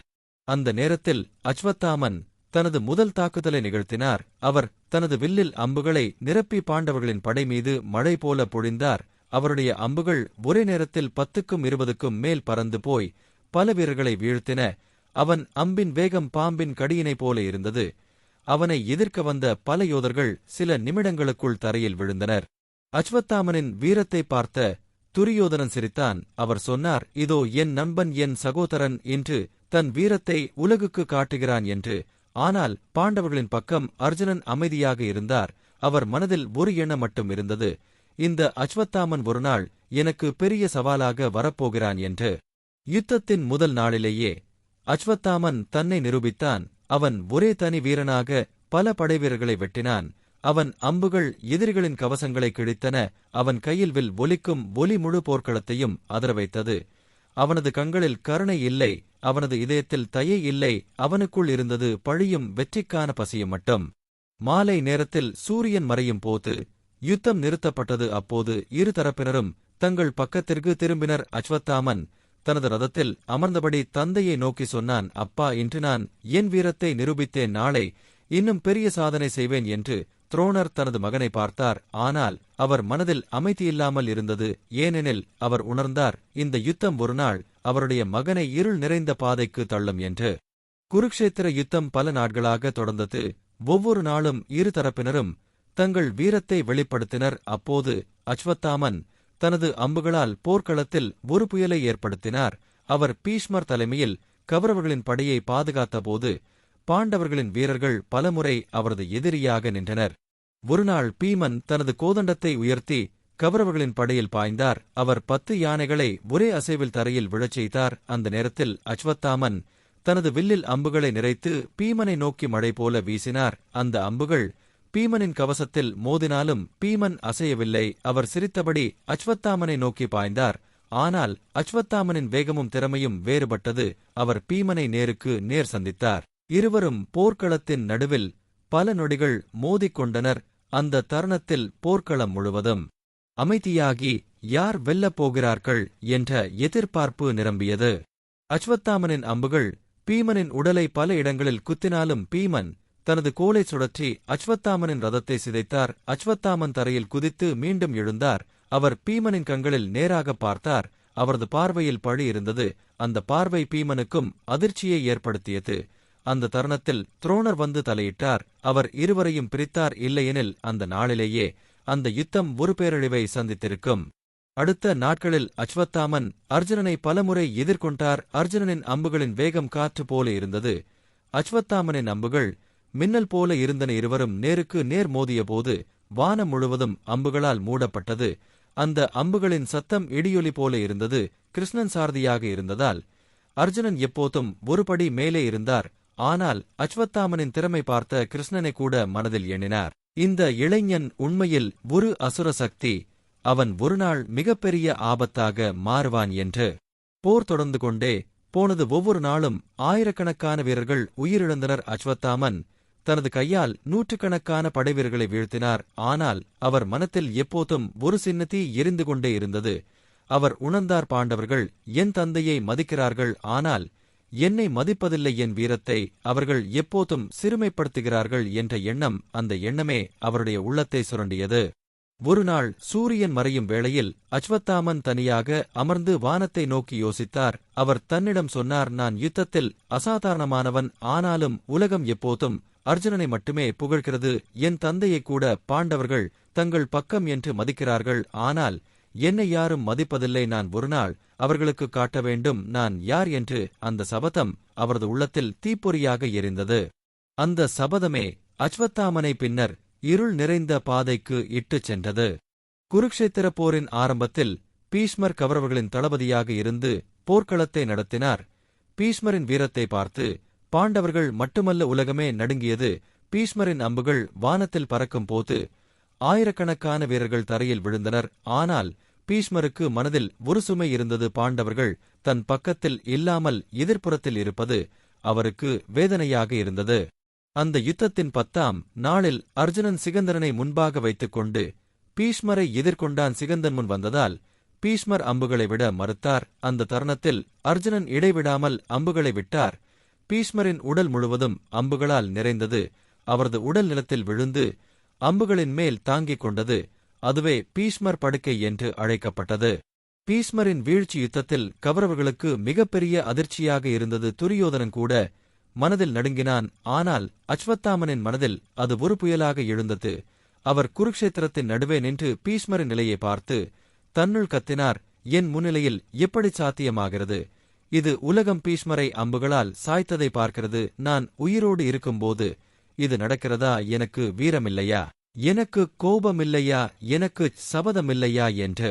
அந்த நேரத்தில் அஸ்வத்தாமன் தனது முதல் தாக்குதலை நிகழ்த்தினார். அவர் தனது வில்லில் அம்புகளை நிரப்பி பாண்டவர்களின் படை மீது மழை போல பொழிந்தார். அவருடைய அம்புகள் ஒரே நேரத்தில் 10க்கும் 20க்கும் மேல் பறந்து போய் பல வீரர்களை வீழ்த்தின. அவன் அம்பின் வேகம் பாம்பின் கடியினைப் போல இருந்தது. அவனை எதிர்க்க வந்த பல யோதர்கள் சில நிமிடங்களுக்குள் தரையில் விழுந்தனர். அஸ்வத்தாமனின் வீரத்தை பார்த்த துரியோதனன் சிரித்தான். அவர் சொன்னார், இதோ என் நண்பன், என் சகோதரன் இன்று தன் வீரத்தை உலகுக்கு காட்டுகிறான் என்று. ஆனால் பாண்டவர்களின் பக்கம் அர்ஜுனன் அமைதியாக இருந்தார். அவர் மனதில் ஒரு எண்ணம் மட்டும் இருந்தது: இந்த அஸ்வத்தாமன் ஒருநாள் எனக்கு பெரிய சவாலாக வரப்போகிறான் என்று. யுத்தத்தின் முதல் நாளிலேயே அஸ்வத்தாமன் தன்னை நிரூபித்தான். அவன் ஒரே தனி வீரனாக பல படைவீரர்களை வெட்டினான். அவன் அம்புகள் எதிரிகளின் கவசங்களை கிழித்தன. அவன் கையில் வில் ஒலிக்கும் ஒலி முழு போர்க்களத்தையும் அதிரவைத்தது. அவனது கண்களில் கருணை இல்லை. அவனது இதயத்தில் தயை இல்லை. அவனுக்குள் இருந்தது பழியும் வெற்றிக்கான பசியும் மட்டும். மாலை நேரத்தில் சூரியன் மறையும் போது யுத்தம் நிறுத்தப்பட்டது. அப்போது இரு தரப்பினரும் தங்கள் பக்கத்திற்கு திரும்பினர். அஸ்வத்தாமன் தனது ரதத்தில் அமர்ந்தபடி தந்தையை நோக்கி சொன்னான், அப்பா, இன்று நான் என் வீரத்தை நிரூபித்தேன். நாளை இன்னும் பெரிய சாதனை செய்வேன் என்று. துரோணர் தனது மகனை பார்த்தார். ஆனால் அவர் மனதில் அமைதியில்லாமல் இருந்தது. ஏனெனில் அவர் உணர்ந்தார், இந்த யுத்தம் ஒருநாள் அவருடைய மகனை இருள் நிறைந்த பாதைக்கு தள்ளும் என்று. குருக்ஷேத்திர யுத்தம் பல நாட்களாக தொடர்ந்தது. ஒவ்வொரு நாளும் இரு தரப்பினரும் தங்கள் வீரத்தை வெளிப்படுத்தினர். அப்போது அஸ்வத்தாமன் தனது அம்புகளால் போர்க்களத்தில் ஒரு புயலை ஏற்படுத்தினார். அவர் பீஷ்மர் தலைமையில் கௌரவர்களின் படையை பாதுகாத்தபோது பாண்டவர்களின் வீரர்கள் பலமுறை அவரது எதிரியாக நின்றனர். ஒருநாள் பீமன் தனது கோதண்டத்தை உயர்த்தி கௌரவர்களின் படையில் பாய்ந்தார். அவர் 10 யானைகளை ஒரே அசைவில் தரையில் விழச் செய்தார். அந்த நேரத்தில் அஸ்வத்தாமன் தனது வில்லில் அம்புகளை நிறைத்து பீமனை நோக்கி மழை போல வீசினார். அந்த அம்புகள் பீமனின் கவசத்தில் மோதினாலும் பீமன் அசையவில்லை. அவர் சிரித்தபடி அஸ்வத்தாமனை நோக்கி பாய்ந்தார். ஆனால் அஸ்வத்தாமனின் வேகமும் திறமையும் வேறுபட்டது. அவர் பீமனை நேருக்கு நேர் சந்தித்தார். இருவரும் போர்க்களத்தின் நடுவில் பல நொடிகள் மோதிக்கொண்டனர். அந்த தருணத்தில் போர்க்களம் முழுவதும் அமைதியாகி யார் வெல்லப் போகிறார்கள் என்ற எதிர்பார்ப்பு நிரம்பியது. அஸ்வத்தாமனின் அம்புகள் பீமனின் உடலை பல இடங்களில் குத்தினாலும் பீமன் தனது கோலை சுழற்றி அஸ்வத்தாமனின் ரதத்தை சிதைத்தார். அஸ்வத்தாமன் தரையில் குதித்து மீண்டும் எழுந்தார். அவர் பீமனின் கண்களில் நேராக பார்த்தார். அவரது பார்வையில் பழி இருந்தது. அந்த பார்வை பீமனுக்கும் அதிர்ச்சியை ஏற்படுத்தியது. அந்த தருணத்தில் துரோணர் வந்து தலையிட்டார். அவர் இருவரையும் பிரித்தார். இல்லையெனில் அந்த நாளிலேயே அந்த யுத்தம் ஒரு பேரழிவை சந்தித்திருக்கும். அடுத்த நாட்களில் அஸ்வத்தாமன் அர்ஜுனனை பலமுறை எதிர்கொண்டார். அர்ஜுனனின் அம்புகளின் வேகம் காற்று போல இருந்தது. அஸ்வத்தாமனின் அம்புகள் மின்னல் போல இருந்தன. இருவரும் நேருக்கு நேர் மோதியபோது வானம் முழுவதும் அம்புகளால் மூடப்பட்டது. அந்த அம்புகளின் சத்தம் இடியொலி போல இருந்தது. கிருஷ்ணன் சாரதியாக இருந்ததால் அர்ஜுனன் எப்போதும் ஒரு படி மேலே இருந்தார். ஆனால் அஸ்வத்தாமனின் திறமை பார்த்த கிருஷ்ணனை கூட மனதில் எண்ணினார். இந்த இளைஞன் உண்மையில் ஒரு அசுர சக்தி. அவன் ஒருநாள் மிகப்பெரிய ஆபத்தாக மாறுவான் என்று. போர் தொடர்ந்து கொண்டே போனது. ஒவ்வொரு நாளும் ஆயிரக்கணக்கான வீரர்கள் உயிரிழந்தனர். அஸ்வத்தாமன் தனது கையால் நூற்றுக்கணக்கான படைவீரர்களை வீழ்த்தினார். ஆனால் அவர் மனத்தில் எப்போதும் ஒரு சின்ன தீ எரிந்து கொண்டே இருந்தது. அவர் உணர்ந்தார், பாண்டவர்கள் என் தந்தையை மதிக்கிறார்கள், ஆனால் என்னை மதிப்பதில்லை. என் வீரத்தை அவர்கள் எப்போதும் சிறுமைப்படுத்துகிறார்கள் என்ற எண்ணம், அந்த எண்ணமே அவருடைய உள்ளத்தை சுரண்டியது. ஒருநாள் சூரியன் மறையும் வேளையில் அஸ்வத்தாமன் தனியாக அமர்ந்து வானத்தை நோக்கி யோசித்தார். அவர் தன்னிடம் சொன்னார், நான் யுத்தத்தில் அசாதாரணமானவன். ஆனாலும் உலகம் எப்போதும் அர்ஜுனனை மட்டுமே புகழ்கிறது. என் தந்தையை கூட பாண்டவர்கள் தங்கள் பக்கம் என்று மதிக்கிறார்கள், ஆனால் என்னை யாரும் மதிப்பதில்லை. நான் ஒருநாள் அவர்களுக்கு காட்ட வேண்டும் நான் யார் என்று. அந்த சபதம் அவரது உள்ளத்தில் தீப்பொறியாக எரிந்தது. அந்த சபதமே அஸ்வத்தாமனை பின்னர் இருள் நிறைந்த பாதைக்கு இட்டுச் சென்றது. குருக்ஷேத்திர போரின் ஆரம்பத்தில் பீஷ்மர் கௌரவர்களின் தளபதியாக இருந்து போர்க்களத்தை நடத்தினார். பீஷ்மரின் வீரத்தை பார்த்து பாண்டவர்கள் மட்டுமல்ல, உலகமே நடுங்கியது. பீஷ்மரின் அம்புகள் வானத்தில் பறக்கும் போது ஆயிரக்கணக்கான வீரர்கள் தரையில் விழுந்தனர். ஆனால் பீஷ்மருக்கு மனதில் ஒரு சுமை இருந்தது. பாண்டவர்கள் தன் பக்கத்தில் இல்லாமல் எதிர்ப்புறத்தில் இருப்பது அவருக்கு வேதனையாக இருந்தது. அந்த யுத்தத்தின் 10ஆம் நாளில் அர்ஜுனன் சிகந்தரனை முன்பாக வைத்துக் கொண்டு பீஷ்மரை எதிர்கொண்டான். சிகந்தன் முன் வந்ததால் பீஷ்மர் அம்புகளை விட மறுத்தார். அந்த தருணத்தில் அர்ஜுனன் இடைவிடாமல் அம்புகளை விட்டார். பீஷ்மரின் உடல் முழுவதும் அம்புகளால் நிறைந்தது. அவரது உடல் நிலத்தில் விழுந்து அம்புகளின் மேல் தாங்கிக் கொண்டது. அதுவே பீஷ்மர் படுக்கை என்று அழைக்கப்பட்டது. பீஷ்மரின் வீழ்ச்சி யுத்தத்தில் கௌரவர்களுக்கு மிகப்பெரிய அதிர்ச்சியாக இருந்தது. துரியோதனன் கூட மனதில் நடுங்கினான். ஆனால் அஸ்வத்தாமனின் மனதில் அது ஒரு புயலாக எழுந்தது. அவர் குருக்ஷேத்திரத்தின் நடுவே நின்று பீஷ்மரின் நிலையை பார்த்து தன்னுள் கத்தினார், என் முன்னிலையில் எப்படி சாத்தியமாகிறது? இது உலகம் பீஷ்மரை அம்புகளால் சாய்த்ததை பார்க்கிறது. நான் உயிரோடு இருக்கும்போது இது நடக்கிறதா? எனக்கு வீரமில்லையா? எனக்கு கோபமில்லையா? எனக்கு சபதமில்லையா என்று.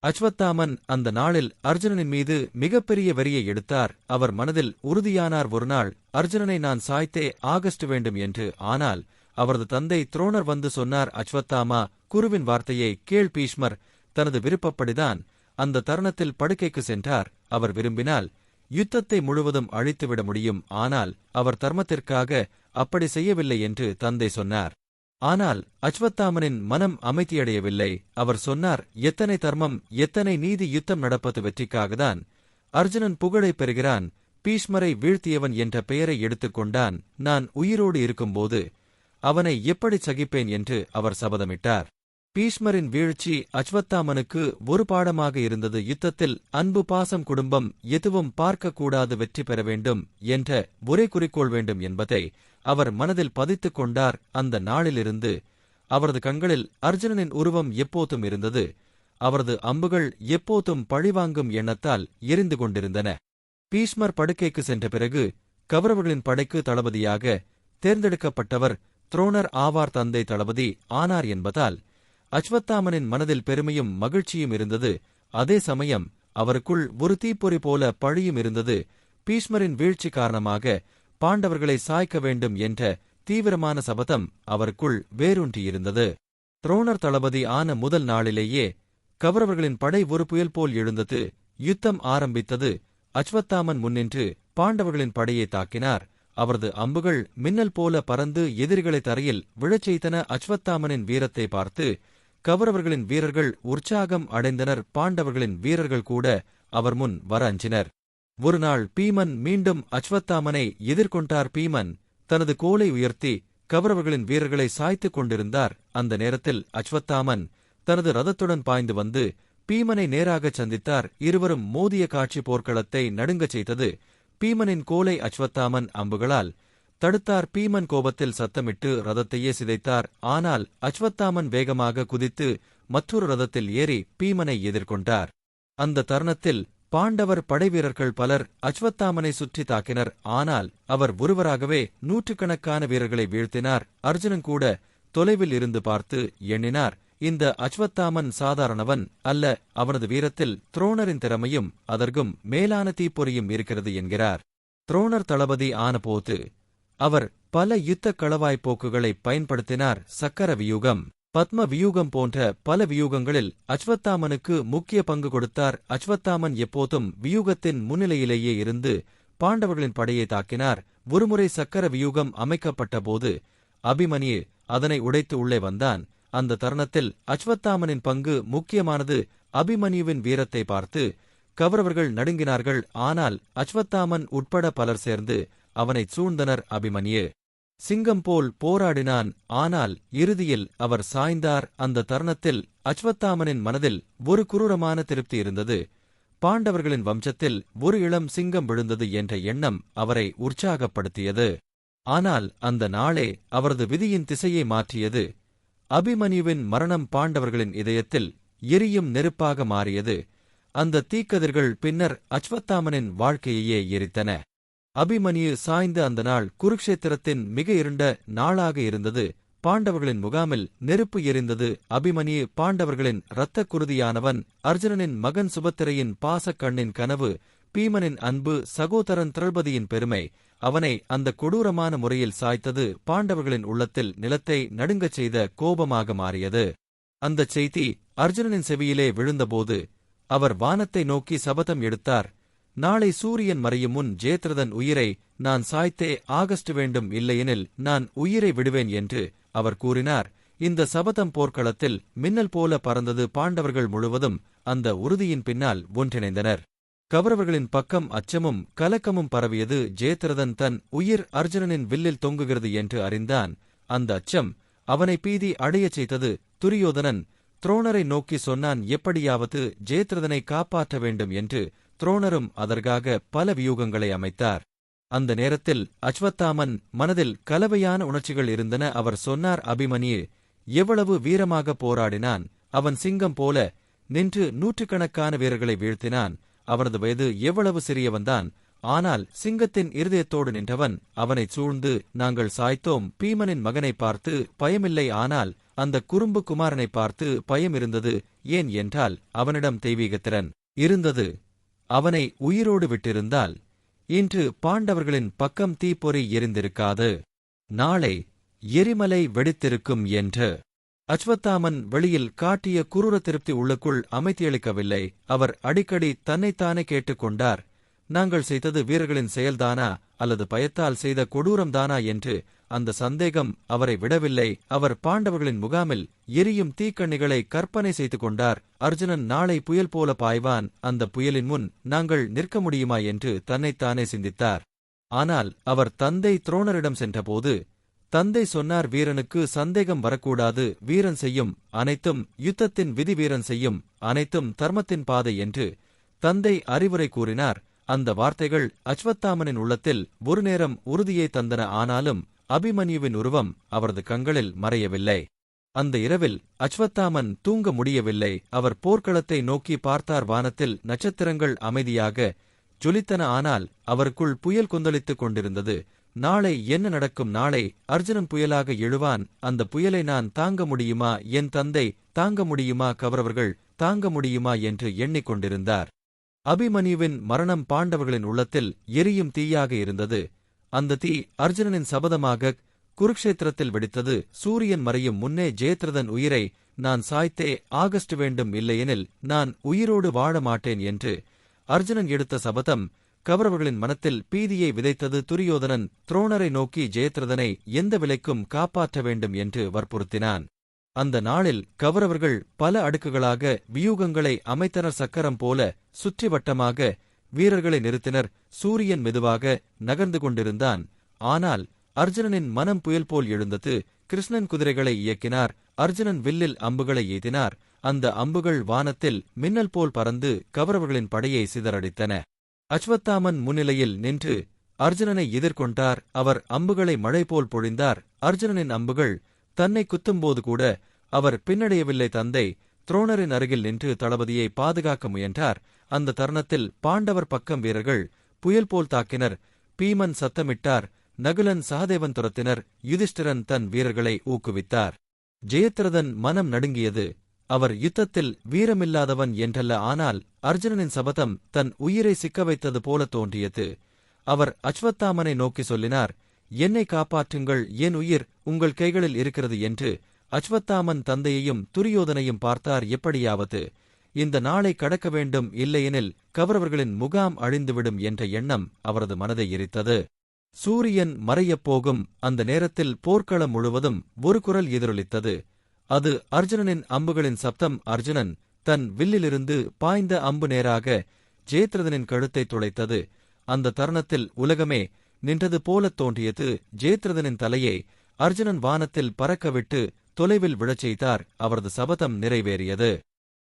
அஸ்வத்தாமன் அந்த நாளில் அர்ஜுனனின் மீது மிகப்பெரிய வெறியை எடுத்தார். அவர் மனதில் உறுதியானார், ஒருநாள் அர்ஜுனனை நான் சாய்த்தே ஆகஸ்ட் வேண்டும் என்று. ஆனால் அவரது தந்தை துரோணர் வந்து சொன்னார், அஸ்வத்தாமா, குருவின் வார்த்தையை கேள். பீஷ்மர் தனது விருப்பப்படிதான் அந்த தருணத்தில் படுக்கைக்கு சென்றார். அவர் விரும்பினால் யுத்தத்தை முழுவதும் அழித்துவிட முடியும். ஆனால் அவர் தர்மத்திற்காக அப்படி செய்யவில்லை என்று தந்தை சொன்னார். ஆனால் அஸ்வத்தாமனின் மனம் அமைதியடையவில்லை. அவர் சொன்னார், எத்தனை தர்மம், எத்தனை நீதி! யுத்தம் நடப்பது வெற்றிக்காகத்தான். அர்ஜுனன் புகழை பெறுகிறான். பீஷ்மரை வீழ்த்தியவன் என்ற பெயரை எடுத்துக்கொண்டான். நான் உயிரோடு இருக்கும்போது அவனை எப்படி சகிப்பேன் என்று அவர் சபதமிட்டார். பீஷ்மரின் வீழ்ச்சி அஸ்வத்தாமனுக்கு ஒரு பாடமாக இருந்தது. யுத்தத்தில் அன்பு, பாசம், குடும்பம் எதுவும் பார்க்கக்கூடாது. வெற்றி பெற வேண்டும் என்ற ஒரே குறிக்கோள் வேண்டும் என்பதை அவர் மனதில் பதித்துக் கொண்டார். அந்த நாளிலிருந்து அவரது கண்களில் அர்ஜுனனின் உருவம் எப்போதும் இருந்தது. அவரது அம்புகள் எப்போதும் பழிவாங்கும் எண்ணத்தால் எரிந்து கொண்டிருந்தன. பீஷ்மர் படுக்கைக்கு சென்ற பிறகு கௌரவர்களின் படைக்கு தளபதியாக தேர்ந்தெடுக்கப்பட்டவர் துரோணர் ஆவார். தந்தை தளபதி ஆனார் என்பதால் அஸ்வத்தாமனின் மனதில் பெருமையும் மகிழ்ச்சியும் இருந்தது. அதே சமயம் அவருக்குள் ஒரு தீப்பொறி போல பழியும் இருந்தது. பீஷ்மரின் வீழ்ச்சி காரணமாக பாண்டவர்களை சாய்க்க வேண்டும் என்ற தீவிரமான சபதம் அவருக்குள் வேரூன்றியிருந்தது. துரோணர் தளபதி ஆன முதல் நாளிலேயே கௌரவர்களின் படை ஒரு புயல் போல் எழுந்தது. யுத்தம் ஆரம்பித்தது. அஸ்வத்தாமன் முன்னின்று பாண்டவர்களின் படையை தாக்கினார். அவரது அம்புகள் மின்னல் போல பறந்து எதிரிகளை தரையில் விழச் செய்தன. அஸ்வத்தாமனின் வீரத்தை பார்த்து கௌரவர்களின் வீரர்கள் உற்சாகம் அடைந்தனர். பாண்டவர்களின் வீரர்கள் கூட அவர் முன் வர அஞ்சினர். ஒருநாள் பீமன் மீண்டும் அஸ்வத்தாமனை எதிர்கொண்டார். பீமன் தனது கோலை உயர்த்தி கௌரவர்களின் வீரர்களை சாய்த்துக் கொண்டிருந்தார். அந்த நேரத்தில் அஸ்வத்தாமன் தனது ரதத்துடன் பாய்ந்து வந்து பீமனை நேராகச் சந்தித்தார். இருவரும் மோதிய காட்சி போர்க்களத்தை நடுங்கச் செய்தது. பீமனின் கோலை அஸ்வத்தாமன் அம்புகளால் தடுத்தார். பீமன் கோபத்தில் சத்தமிட்டு ரதத்தையே சிதைத்தார். ஆனால் அஸ்வத்தாமன் வேகமாக குதித்து மற்றொரு ரதத்தில் ஏறி பீமனை எதிர்கொண்டார். அந்த தருணத்தில் பாண்டவர் படைவீரர்கள் பலர் அஸ்வத்தாமனை சுற்றி தாக்கினர். ஆனால் அவர் ஒருவராகவே நூற்றுக்கணக்கான வீரர்களை வீழ்த்தினார். அர்ஜுனன் கூட தொலைவில் இருந்து பார்த்து எண்ணினார், இந்த அஸ்வத்தாமன் சாதாரணவன் அல்ல, அவனது வீரத்தில் துரோணரின் திறமையும் அதற்கும் மேலான தீப்பொறியும் இருக்கிறது என்கிறார். துரோணர் தளபதி ஆனபோது அவர் பல யுத்த களவாய்ப்போக்குகளை பயன்படுத்தினார். சக்கர வியூகம், பத்ம வியூகம் போன்ற பல வியூகங்களில் அஸ்வத்தாமனுக்கு முக்கிய பங்கு கொடுத்தார். அஸ்வத்தாமன் எப்போதும் வியூகத்தின் முன்னிலையிலேயே இருந்து பாண்டவர்களின் படையை தாக்கினார். ஒருமுறை சக்கர வியூகம் அமைக்கப்பட்டபோது அபிமன்யு அதனை உடைத்து உள்ளே வந்தான். அந்த தருணத்தில் அஸ்வத்தாமனின் பங்கு முக்கியமானது. அபிமன்யுவின் வீரத்தை பார்த்து கௌரவர்கள் நடுங்கினார்கள். ஆனால் அஸ்வத்தாமன் உட்பட பலர் சேர்ந்து அவனைச் சூழ்ந்தனர். அபிமன்யு சிங்கம் போல் போராடினான். ஆனால் இறுதியில் அவர் சாய்ந்தார். அந்த தருணத்தில் அஸ்வத்தாமனின் மனதில் ஒரு குரூரமான திருப்தி இருந்தது. பாண்டவர்களின் வம்சத்தில் ஒரு இளம் சிங்கம் விழுந்தது என்ற எண்ணம் அவரை உற்சாகப்படுத்தியது. ஆனால் அந்த நாளே அவரது விதியின் திசையை மாற்றியது. அபிமன்யுவின் மரணம் பாண்டவர்களின் இதயத்தில் எரியும் நெருப்பாக மாறியது. அந்த தீக்கதிர்கள் பின்னர் அஸ்வத்தாமனின் வாழ்க்கையையே எரித்தன. அபிமன்யு சாய்ந்த அந்த நாள் குருக்ஷேத்திரத்தின் மிக இருண்ட நாளாக இருந்தது. பாண்டவர்களின் முகாமில் நெருப்பு எரிந்தது. அபிமன்யு பாண்டவர்களின் இரத்தக் குருதியானவன். அர்ஜுனனின் மகன் சுபத்திரையின் பாசக்கண்ணின் கனவு, பீமனின் அன்பு, சகோதரன் திரௌபதியின் பெருமை அவனை அந்த கொடூரமான முறையில் சாய்த்தது. பாண்டவர்களின் உள்ளத்தில் நிலத்தை நடுங்கச் செய்த கோபமாக மாறியது. அந்தச் செய்தி அர்ஜுனனின் செவியிலே விழுந்தபோது அவர் வானத்தை நோக்கி சபதம் எடுத்தார். நாளை சூரியன் மறையும் முன் ஜெயத்ரதன் உயிரை நான் சாய்த்தே ஆகஸ்ட் வேண்டும், இல்லையெனில் நான் உயிரை விடுவேன் என்று அவர் கூறினார். இந்த சபதம் போர்க்களத்தில் மின்னல் போல பறந்தது. பாண்டவர்கள் முழுவதும் அந்த உறுதியின் பின்னால் ஒன்றிணைந்தனர். கௌரவர்களின் பக்கம் அச்சமும் கலக்கமும் பரவியது. ஜெயத்ரதன் தன் உயிர் அர்ஜுனனின் வில்லில் தொங்குகிறது என்று அறிந்தான். அந்த அச்சம் அவனை பீதி அடையச் செய்தது. துரியோதனன் துரோணரை நோக்கி சொன்னான், எப்படியாவது ஜெயத்ரதனை காப்பாற்ற வேண்டும் என்று. துரோணரும் அதற்காக பல வியூகங்களை அமைத்தார். அந்த நேரத்தில் அஸ்வத்தாமன் மனதில் கலவையான உணர்ச்சிகள் இருந்தன. அவர் சொன்னார், அபிமன்யு எவ்வளவு வீரமாக போராடினான். அவன் சிங்கம் போல நின்று நூற்றுக்கணக்கான வீரர்களை வீழ்த்தினான். அவனது வயது எவ்வளவு சிறியவன்தான். ஆனால் சிங்கத்தின் இருதயத்தோடு நின்றவன். அவனைச் சூழ்ந்து நாங்கள் சாய்த்தோம். பீமனின் மகனை பார்த்து பயமில்லை, ஆனால் அந்த குறும்பு குமாரனை பார்த்து பயம் இருந்தது. ஏன் என்றால் அவனிடம் தெய்வீகத்திறன் இருந்தது. அவனை உயிரோடு விட்டிருந்தால் இன்று பாண்டவர்களின் பக்கம் தீப்பொறி எரிந்திருக்காது, நாளை எரிமலை வெடித்திருக்கும் என்று. அஸ்வத்தாமன் வெளியில் காட்டிய குரூர திருப்தி உள்ளுக்குள் அமைதியளிக்கவில்லை. அவர் அடிக்கடி தன்னைத்தானே கேட்டுக்கொண்டார், நாங்கள் செய்தது வீரர்களின் செயல்தானா அல்லது பயத்தால் செய்த கொடூரம்தானா என்று. அந்த சந்தேகம் அவரை விடவில்லை. அவர் பாண்டவர்களின் முகாமில் எரியும் தீக்கண்ணிகளை கற்பனை செய்து கொண்டார். அர்ஜுனன் நாளை புயல் போல பாய்வான். அந்த புயலின் முன் நாங்கள் நிற்க முடியுமா என்று தன்னைத்தானே சிந்தித்தார். ஆனால் அவர் தந்தை துரோணரிடம் சென்றபோது தந்தை சொன்னார், வீரனுக்கு சந்தேகம் வரக்கூடாது. வீரன் செய்யும் அனைத்தும் யுத்தத்தின் விதி, வீரன் செய்யும் அனைத்தும் தர்மத்தின் பாதை என்று தந்தை அறிவுரை கூறினார். அந்த வார்த்தைகள் அஸ்வத்தாமனின் உள்ளத்தில் ஒரு நேரம் உறுதியை தந்தன. ஆனாலும் அபிமன்யுவின் உருவம் அவரது கண்களில் மறையவில்லை. அந்த இரவில் அஸ்வத்தாமன் தூங்க முடியவில்லை. அவர் போர்க்களத்தை நோக்கி பார்த்தார். வானத்தில் நட்சத்திரங்கள் அமைதியாக ஜொலித்தன. ஆனால் அவருக்குள் புயல் கொந்தளித்துக் கொண்டிருந்தது. நாளை என்ன நடக்கும்? நாளை அர்ஜுனன் புயலாக எழுவான். அந்த புயலை நான் தாங்க முடியுமா? என் தந்தை தாங்க முடியுமா? கௌரவர்கள் தாங்க முடியுமா என்று எண்ணிக்கொண்டிருந்தார். அபிமன்யுவின் மரணம் பாண்டவர்களின் உள்ளத்தில் எரியும் தீயாக இருந்தது. அந்த தீ அர்ஜுனனின் சபதமாக குருக்ஷேத்திரத்தில் வெடித்தது. சூரியன் மறையும் முன்னே ஜெயத்ரதன் உயிரை நான் சாய்த்தே ஆகஸ்ட் வேண்டும், இல்லையெனில் நான் உயிரோடு வாழ மாட்டேன் என்று அர்ஜுனன் எடுத்த சபதம் கௌரவர்களின் மனத்தில் பீதியை விதைத்தது. துரியோதனன் துரோணரை நோக்கி ஜெயத்ரதனை எந்த விலைக்கும் காப்பாற்ற வேண்டும் என்று வற்புறுத்தினான். அந்த நாளில் கௌரவர்கள் பல அடுக்குகளாக வியூகங்களை அமைத்தனர். சக்கரம் போல சுற்றி வட்டமாக வீரர்களை நிறுத்தினர். சூரியன் மெதுவாக நகர்ந்து கொண்டிருந்தான். ஆனால் அர்ஜுனனின் மனம் புயல் போல் எழுந்தது. கிருஷ்ணன் குதிரைகளை இயக்கினார். அர்ஜுனன் வில்லில் அம்புகளை எய்தினார். அந்த அம்புகள் வானத்தில் மின்னல் போல் பறந்து கௌரவர்களின் படையை சிதறடித்தன. அஸ்வத்தாமன் முன்னிலையில் நின்று அர்ஜுனனை எதிர்கொண்டார். அவர் அம்புகளை மழை போல் பொழிந்தார். அர்ஜுனனின் அம்புகள் தன்னை குத்தும்போது கூட அவர் பின்னடையவில்லை. தந்தை துரோணரின் அருகில் நின்று தளபதியை பாதுகாக்க முயன்றார். அந்த தருணத்தில் பாண்டவர் பக்கம் வீரர்கள் புயல் போல் தாக்கினர். பீமன் சத்தமிட்டார். நகுலன் சகதேவன் துரத்தினர். யுதிஷ்டிரன் தன் வீரர்களை ஊக்குவித்தார். ஜெயத்ரதன் மனம் நடுங்கியது. அவர் யுத்தத்தில் வீரமில்லாதவன் என்றல்ல, ஆனால் அர்ஜுனனின் சபதம் தன் உயிரை சிக்க வைத்தது போல தோன்றியது. அவர் அஸ்வத்தாமனை நோக்கி சொல்லினார், என்னை காப்பாற்றுங்கள், என் உயிர் உங்கள் கைகளில் இருக்கிறது என்று. அஸ்வத்தாமன் தந்தையையும் துரியோதனையும் பார்த்தார். எப்படியாவது இந்த நாளை கடக்க வேண்டும், இல்லையெனில் கௌரவர்களின் முகாம் அழிந்துவிடும் என்ற எண்ணம் அவரது மனதை எரித்தது. சூரியன் மறையப்போகும் அந்த நேரத்தில் போர்க்களம் முழுவதும் ஒரு குரல் எதிரொலித்தது. அது அர்ஜுனனின் அம்புகளின் சப்தம். அர்ஜுனன் தன் வில்லிலிருந்து பாய்ந்த அம்பு நேராக ஜெயத்ரதனின் கழுத்தை துளைத்தது. அந்த தருணத்தில் உலகமே நின்றது போலத் தோன்றியது. ஜெயத்ரதனின் தலையை அர்ஜுனன் வானத்தில் பறக்கவிட்டு தொலைவில் விழச் செய்தார். அவரது சபதம் நிறைவேறியது.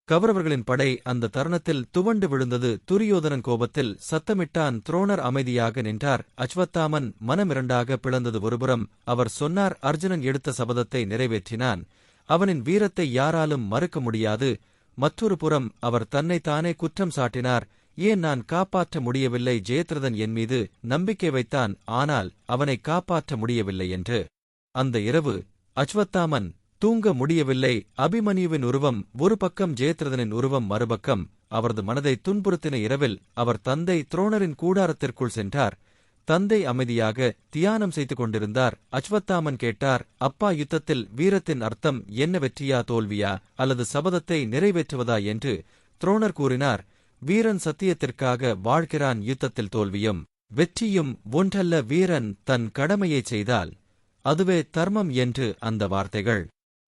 கௌரவர்களின் படை அந்த தருணத்தில் துவண்டு விழுந்தது. துரியோதனன் கோபத்தில் சத்தமிட்டான். துரோணர் அமைதியாக நின்றார். அஸ்வத்தாமன் மனமிரண்டாக பிளந்தது. ஒருபுறம் அவர் சொன்னார், அர்ஜுனன் எடுத்த சபதத்தை நிறைவேற்றினான், அவனின் வீரத்தை யாராலும் மறுக்க முடியாது. மற்றொரு புறம் அவர் தன்னைத்தானே குற்றம் சாட்டினார். ஏன் நான் காப்பாற்ற முடியவில்லை? ஜெயத்ரதன் என் மீது நம்பிக்கை வைத்தான், ஆனால் அவனை காப்பாற்ற முடியவில்லை என்று. அந்த இரவு அஸ்வத்தாமன் தூங்க முடியவில்லை. அபிமன்யுவின் உருவம் ஒரு பக்கம், ஜெயத்ரதனின் உருவம் மறுபக்கம். அவரது மனதை துன்புறுத்தின இரவில் அவர் தந்தை துரோணரின் கூடாரத்திற்குள் சென்றார். தந்தை அமைதியாக தியானம் செய்து கொண்டிருந்தார். அஸ்வத்தாமன் கேட்டார், அப்பா, யுத்தத்தில் வீரத்தின் அர்த்தம் என்ன? வெற்றியா தோல்வியா, அல்லது சபதத்தை நிறைவேற்றுவதா என்று. துரோணர் கூறினார், வீரன் சத்தியத்திற்காக வாழ்கிறான். யுத்தத்தில் தோல்வியும் வெற்றியும் ஒன்றல்ல. வீரன் தன் கடமையைச் செய்தால் அதுவே தர்மம் என்று. அந்த வார்த்தைகள்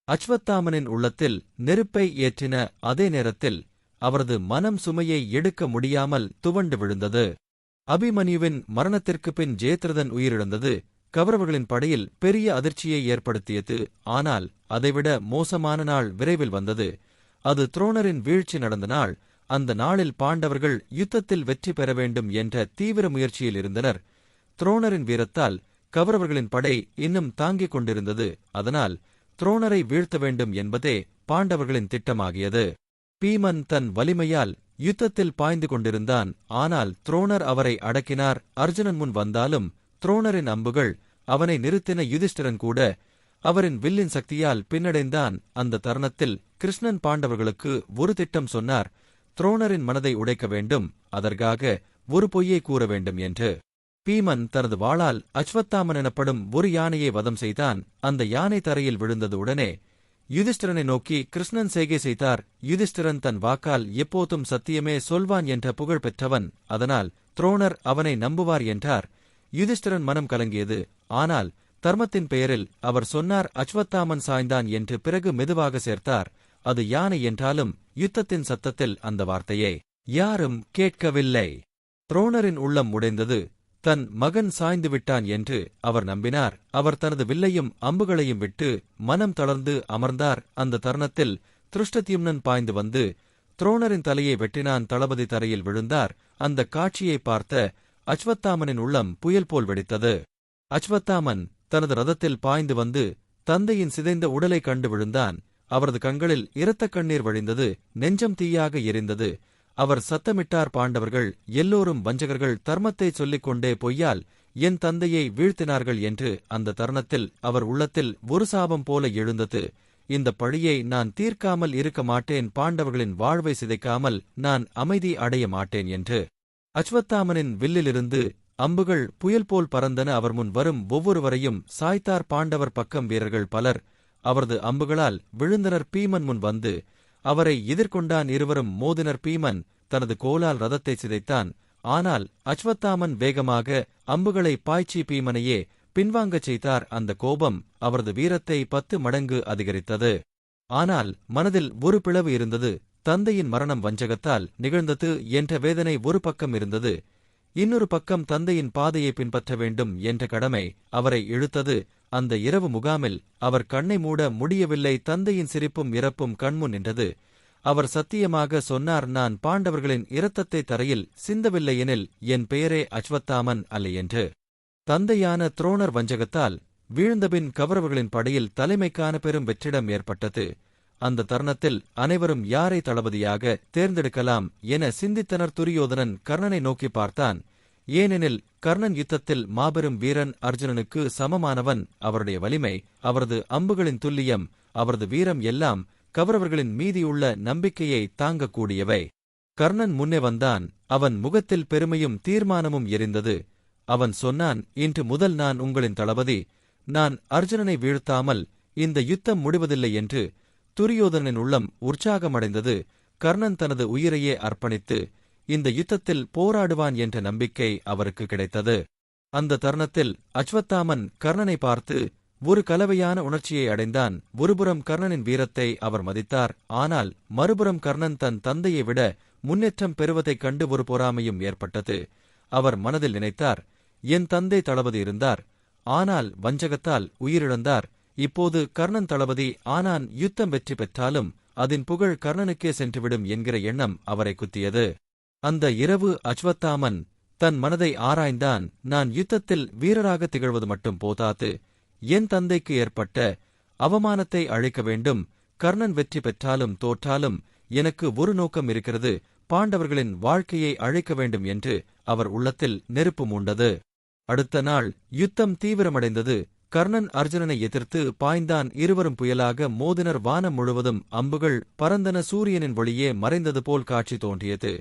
அஸ்வத்தாமனின் உள்ளத்தில் நெருப்பை ஏற்றின. அதே நேரத்தில் அவரது மனம் சுமையை எடுக்க முடியாமல் துவண்டு விழுந்தது. அபிமன்யுவின் மரணத்திற்குப் பின் ஜெயத்ரதன் உயிரிழந்தது கௌரவர்களின் படையில் பெரிய அதிர்ச்சியை ஏற்படுத்தியது. ஆனால் அதைவிட மோசமான நாள் விரைவில் வந்தது. அது துரோணரின் வீழ்ச்சி நடந்த நாள். அந்த நாளில் பாண்டவர்கள் யுத்தத்தில் வெற்றி பெற வேண்டும் என்ற தீவிர முயற்சியில் இருந்தனர். துரோணரின் வீரத்தால் கௌரவர்களின் படை இன்னும் தாங்கிக் கொண்டிருந்தது. அதனால் துரோணரை வீழ்த்த வேண்டும் என்பதே பாண்டவர்களின் திட்டமாகியது. பீமன் தன் வலிமையால் யுத்தத்தில் பாய்ந்து கொண்டிருந்தான். ஆனால் துரோணர் அவரை அடக்கினார். அர்ஜுனன் முன் வந்தாலும் துரோணரின் அம்புகள் அவனை நிறுத்தின. யுதிஷ்டிரன் கூட அவரின் வில்லின் சக்தியால் பின்னடைந்தான். அந்த தருணத்தில் கிருஷ்ணன் பாண்டவர்களுக்கு ஒரு திட்டம் சொன்னார். துரோணரின் மனதை உடைக்க வேண்டும், அதற்காக ஒரு பொய்யை கூற வேண்டும் என்று. பீமன் தனது வாளால் அஸ்வத்தாமன் எனப்படும் ஒரு யானையை வதம் செய்தான். அந்த யானை தரையில் விழுந்தது. உடனே யுதிஷ்டிரனை நோக்கி கிருஷ்ணன் செய்கை செய்தார். யுதிஷ்டிரன் தன் வாக்கால் எப்போதும் சத்தியமே சொல்வான் என்ற புகழ் பெற்றவன். அதனால் துரோணர் அவனை நம்புவார் என்றார். யுதிஷ்டிரன் மனம் கலங்கியது. ஆனால் தர்மத்தின் பெயரில் அவர் சொன்னார், அஸ்வத்தாமன் சாய்ந்தான் என்று. பிறகு மெதுவாக சேர்த்தார், அது யானை என்றாலும். யுத்தத்தின் சத்தத்தில் அந்த வார்த்தையை யாரும் கேட்கவில்லை. துரோணரின் உள்ளம் உடைந்தது. தன் மகன் சாய்ந்து விட்டான் என்று அவர் நம்பினார். அவர் தனது வில்லையும் அம்புகளையும் விட்டு மனம் தளர்ந்து அமர்ந்தார். அந்த தருணத்தில் திருஷ்டத்யும்னன் பாய்ந்து வந்து துரோணரின் தலையை வெட்டினான். தளபதி தரையில் விழுந்தார். அந்த காட்சியை பார்த்த அஸ்வத்தாமனின் உள்ளம் புயல் போல் வெடித்தது. அஸ்வத்தாமன் தனது ரதத்தில் பாய்ந்து வந்து தந்தையின் சிதைந்த உடலை கண்டு விழுந்தான். அவரது கண்களில் இரத்தக் கண்ணீர் வழிந்தது. நெஞ்சம் தீயாக எரிந்தது. அவர் சத்தமிட்டார், பாண்டவர்கள் எல்லோரும் வஞ்சகர்கள், தர்மத்தை சொல்லிக் கொண்டே பொய்யால் என் தந்தையை வீழ்த்தினார்கள் என்று. அந்த தருணத்தில் அவர் உள்ளத்தில் ஒரு சாபம் போல எழுந்தது. இந்த பழியை நான் தீர்க்காமல் இருக்க மாட்டேன். பாண்டவர்களின் வாழ்வை சிதைக்காமல் நான் அமைதி அடைய மாட்டேன் என்று. அஸ்வத்தாமனின் வில்லிலிருந்து அம்புகள் புயல் போல் பறந்தன. அவர் முன் வரும் ஒவ்வொருவரையும் சாய்த்தார். பாண்டவர் பக்கம் வீரர்கள் பலர் அவரது அம்புகளால் விழுந்தனர். பீமன் முன் வந்து அவரை எதிர்கொண்டான். இருவரும் மோதினர். பீமன் தனது கோலால் ரதத்தை சிதைத்தான். ஆனால் அஸ்வத்தாமன் வேகமாக அம்புகளை பாய்ச்சி பீமனையே பின்வாங்கச் செய்தார். அந்த கோபம் அவரது வீரத்தை 10 மடங்கு அதிகரித்தது. ஆனால் மனதில் ஒரு பிளவு இருந்தது. தந்தையின் மரணம் வஞ்சகத்தால் நிகழ்ந்தது என்ற வேதனை ஒரு பக்கம் இருந்தது. இன்னொரு பக்கம் தந்தையின் பாதையை பின்பற்ற வேண்டும் என்ற கடமை அவரை இழுத்தது. அந்த இரவு முகாமில் அவர் கண்ணை மூட முடியவில்லை. தந்தையின் சிரிப்பும் இறப்பும் கண்முன் நின்றது. அவர் சத்தியமாக சொன்னார், நான் பாண்டவர்களின் இரத்தத்தை தரையில் சிந்தவில்லையெனில் என் பெயரே அஸ்வத்தாமன் அல்ல என்று. தந்தையான துரோணர் வஞ்சகத்தால் வீழ்ந்தபின் கௌரவர்களின் படையில் தலைமைக்கான பெரும் வெற்றிடம் ஏற்பட்டது. அந்த தருணத்தில் அனைவரும் யாரை தளபதியாக தேர்ந்தெடுக்கலாம் என சிந்தித்தனர். துரியோதனன் கர்ணனை நோக்கி பார்த்தான். ஏனெனில் கர்ணன் யுத்தத்தில் மாபெரும் வீரன், அர்ஜுனனுக்கு சமமானவன். அவருடைய வலிமை, அவரது அம்புகளின் துல்லியம், அவரது வீரம் எல்லாம் கௌரவர்களின் மீதியுள்ள நம்பிக்கையை தாங்கக்கூடியவை. கர்ணன் முன்னே வந்தான். அவன் முகத்தில் பெருமையும் தீர்மானமும் எரிந்தது. அவன் சொன்னான், இன்று முதல் நான் உங்களின் தளபதி. நான் அர்ஜுனனை வீழ்த்தாமல் இந்த யுத்தம் முடிவதில்லை என்று. துரியோதனனின் உள்ளம் உற்சாகமடைந்தது. கர்ணன் தனது உயிரையே அர்ப்பணித்து இந்த யுத்தத்தில் போராடுவான் என்ற நம்பிக்கை அவருக்கு கிடைத்தது. அந்த தருணத்தில் அச்வத்தாமன் கர்ணனை பார்த்து ஒரு கலவையான உணர்ச்சியை அடைந்தான். ஒருபுறம் கர்ணனின் வீரத்தை அவர் மதித்தார். ஆனால் மறுபுறம் கர்ணன் தன் தந்தையை விட முன்னேற்றம் பெறுவதைக் கண்டு ஒரு பொறாமையும் ஏற்பட்டது. அவர் மனதில் நினைத்தார், என் தந்தை தளபதி இருந்தார், ஆனால் வஞ்சகத்தால் உயிரிழந்தார். இப்போது கர்ணன் தளபதி ஆனான். யுத்தம் வெற்றி பெற்றாலும் அதன் புகழ் கர்ணனுக்கே சென்றுவிடும் என்கிற எண்ணம் அவரை குத்தியது. அந்த இரவு அச்வத்தாமன் தன் மனதை ஆராய்ந்தான். நான் யுத்தத்தில் வீரராக திகழ்வது மட்டும் போதாது, என் தந்தைக்கு ஏற்பட்ட அவமானத்தை அழிக்க வேண்டும். கர்ணன் வெற்றி பெற்றாலும் தோற்றாலும் எனக்கு ஒரு நோக்கம் இருக்கிறது, பாண்டவர்களின் வாழ்க்கையை அழிக்க வேண்டும் என்று அவர் உள்ளத்தில் நெருப்பு மூண்டது. அடுத்த நாள் யுத்தம் தீவிரமடைந்தது. கர்ணன் அர்ஜுனனை எதிர்த்து பாய்ந்தான். இருவரும் புயலாக மோதினர். வானம் முழுவதும் அம்புகள் பரந்தன. சூரியனின் ஒளியே மறைந்தது போல் காட்சி தோன்றியது.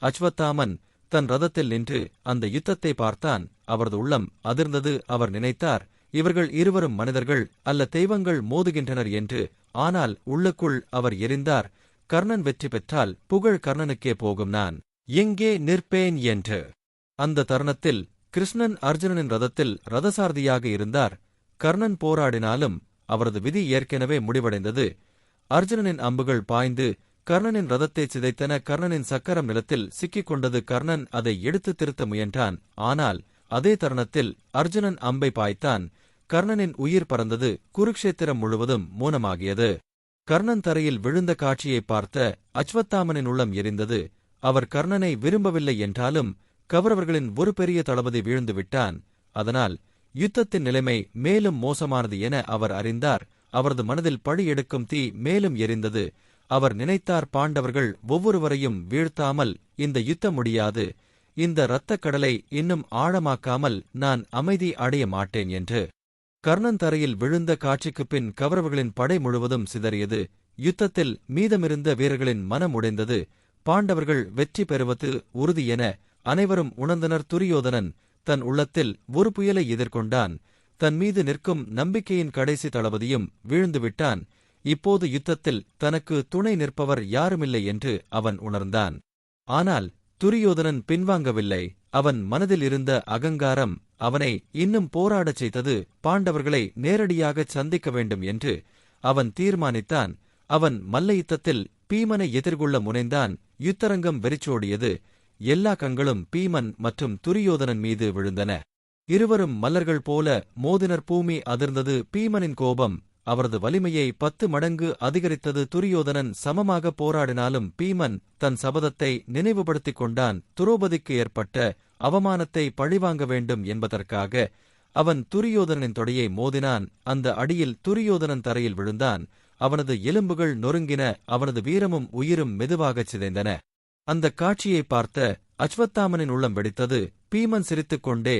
அச்வத்தாமன் தன் ரதத்தில் நின்று அந்த யுத்தத்தை பார்த்தான். அவரது உள்ளம் அதிர்ந்தது. அவர் நினைத்தார், இவர்கள் இருவரும் மனிதர்கள் அல்ல, தெய்வங்கள் மோதுகின்றனர் என்று. ஆனால் உள்ளுக்குள் அவர் எரிந்தார். கர்ணன் வெற்றி பெற்றால் புகழ் கர்ணனுக்கே போகும், நான் எங்கே நிற்பேன் என்று. அந்த தருணத்தில் கிருஷ்ணன் அர்ஜுனனின் ரதத்தில் ரதசாரதியாக இருந்தார். கர்ணன் போராடினாலும் அவரது விதி ஏற்கனவே முடிவடைந்தது. அர்ஜுனனின் அம்புகள் பாய்ந்து கர்ணனின் ரதத்தை சிதைத்தன. கர்ணனின் சக்கரம் நிலத்தில் சிக்கிக் கொண்டது. கர்ணன் அதை எடுத்து திருத்த முயன்றான். ஆனால் அதே தருணத்தில் அர்ஜுனன் அம்பை பாய்த்தான். கர்ணனின் உயிர் பறந்தது. குருக்ஷேத்திரம் முழுவதும் மௌனமாகியது. கர்ணன் தரையில் விழுந்த காட்சியை பார்த்த அச்வத்தாமனின் உள்ளம் எரிந்தது. அவர் கர்ணனை விரும்பவில்லை என்றாலும் கௌரவர்களின் ஒரு பெரிய தளபதி வீழ்ந்து விட்டான். அதனால் யுத்தத்தின் நிலைமை மேலும் மோசமானது என அவர் அறிந்தார். அவரது மனதில் பழி எடுக்கும் தீ மேலும் எரிந்தது. அவர் நினைத்தார், பாண்டவர்கள் ஒவ்வொருவரையும் வீழ்த்தாமல் இந்த யுத்தம் முடியாது. இந்த இரத்தக் கடலை இன்னும் ஆழமாக்காமல் நான் அமைதி அடைய மாட்டேன் என்று. கர்ணன் தரையில் விழுந்த காட்சிக்குப் பின் கௌரவர்களின் படை முழுவதும் சிதறியது. யுத்தத்தில் மீதமிருந்த வீரர்களின் மனம் உடைந்தது. பாண்டவர்கள் வெற்றி பெறுவது உறுதி என அனைவரும் உணர்ந்தனர். துரியோதனன் தன் உள்ளத்தில் ஒரு புயலை எதிர்கொண்டான். தன் மீது நிற்கும் நம்பிக்கையின் கடைசி தளபதியும் வீழ்ந்துவிட்டான். இப்போது யுத்தத்தில் தனக்கு துணை நிற்பவர் யாருமில்லை என்று அவன் உணர்ந்தான். ஆனால் துரியோதனன் பின்வாங்கவில்லை. அவன் மனதில் இருந்த அகங்காரம் அவனை இன்னும் போராடச் செய்தது. பாண்டவர்களை நேரடியாகச் சந்திக்க வேண்டும் என்று அவன் தீர்மானித்தான். அவன் மல்ல யுத்தத்தில் பீமனை எதிர்கொள்ள முனைந்தான். யுத்தரங்கம் வெறிச்சோடியது. எல்லா கண்களும் பீமன் மற்றும் துரியோதனன் மீது விழுந்தன. இருவரும் மல்லர்கள் போல மோதினர். பூமி அதிர்ந்தது. பீமனின் கோபம் அவரது வலிமையை 10 மடங்கு அதிகரித்தது. துரியோதனன் சமமாக போராடினாலும் பீமன் தன் சபதத்தை நினைவுபடுத்திக் கொண்டான். துரோபதிக்கு ஏற்பட்ட அவமானத்தை பழிவாங்க வேண்டும் என்பதற்காக அவன் துரியோதனனின் தொடையை மோதினான். அந்த அடியில் துரியோதனன் தரையில் விழுந்தான். அவனது எலும்புகள் நொறுங்கின. அவனது வீரமும் உயிரும் மெதுவாகச் சிதைந்தன. அந்த காட்சியை பார்த்த அச்வத்தாமனின் உள்ளம் வெடித்தது. பீமன் சிரித்துக் கொண்டே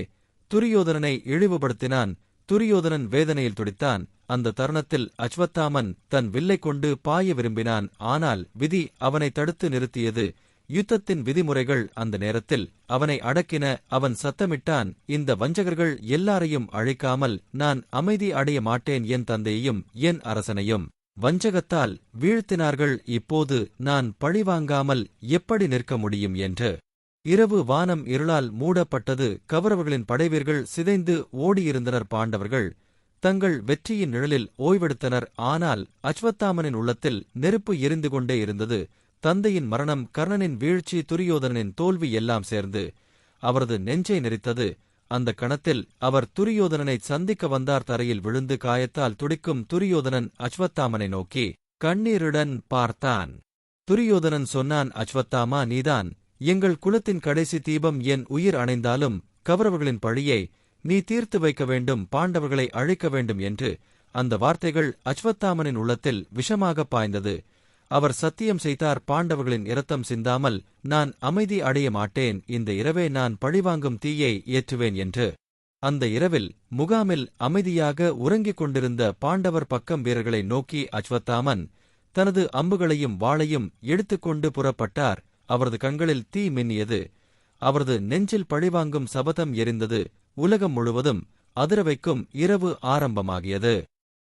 துரியோதனனை இழிவுபடுத்தினான். துரியோதனன் வேதனையில் துடித்தான். அந்த தருணத்தில் அச்வத்தாமன் தன் வில்லை கொண்டு பாய விரும்பினான். ஆனால் விதி அவனை தடுத்து நிறுத்தியது. யுத்தத்தின் விதிமுறைகள் அந்த நேரத்தில் அவனை அடக்கின. அவன் சத்தமிட்டான், இந்த வஞ்சகர்கள் எல்லாரையும் அழிக்காமல் நான் அமைதி அடைய மாட்டேன். என் தந்தையையும் என் அரசனையும் வஞ்சகத்தால் வீழ்த்தினார்கள். இப்போது நான் பழிவாங்காமல் எப்படி நிற்க முடியும் என்று. இரவு வானம் இருளால் மூடப்பட்டது. கௌரவர்களின் படைவீர்கள் சிதைந்து ஓடியிருந்தனர். பாண்டவர்கள் தங்கள் வெற்றியின் நிழலில் ஓய்வெடுத்தனர். ஆனால் அச்வத்தாமனின் உள்ளத்தில் நெருப்பு எரிந்து கொண்டே இருந்தது. தந்தையின் மரணம், கர்ணனின் வீழ்ச்சி, துரியோதனனின் தோல்வி எல்லாம் சேர்ந்து அவரது நெஞ்சை நெரித்தது. அந்த கணத்தில் அவர் துரியோதனனை சந்திக்க வந்தார். தரையில் விழுந்து காயத்தால் துடிக்கும் துரியோதனன் அச்வத்தாமனை நோக்கி கண்ணீருடன் பார்த்தான். துரியோதனன் சொன்னான், அச்வத்தாமா, நீதான் எங்கள் குலத்தின் கடைசி தீபம். என் உயிர் அணைந்தாலும் கௌரவர்களின் பழியை நீ தீர்த்து வைக்க வேண்டும், பாண்டவர்களை அழிக்க வேண்டும் என்று அந்த வார்த்தைகள் அஸ்வத்தாமனின் உள்ளத்தில் விஷமாகப் பாய்ந்தது. அவர் சத்தியம் செய்தார், பாண்டவர்களின் இரத்தம் சிந்தாமல் நான் அமைதி அடைய மாட்டேன், இந்த இரவே நான் பழிவாங்கும் தீயை ஏற்றுவேன் என்று. அந்த இரவில் முகாமில் அமைதியாக உறங்கிக் கொண்டிருந்த பாண்டவர் பக்கம் வீரர்களை நோக்கி அஸ்வத்தாமன் தனது அம்புகளையும் வாளையும் எடுத்துக்கொண்டு புறப்பட்டார். அவரது கண்களில் தீ மின்னியது. அவரது நெஞ்சில் பழிவாங்கும் சபதம் எரிந்தது. உலகம் முழுவதும் அதிரவைக்கும் இரவு ஆரம்பமாகியது.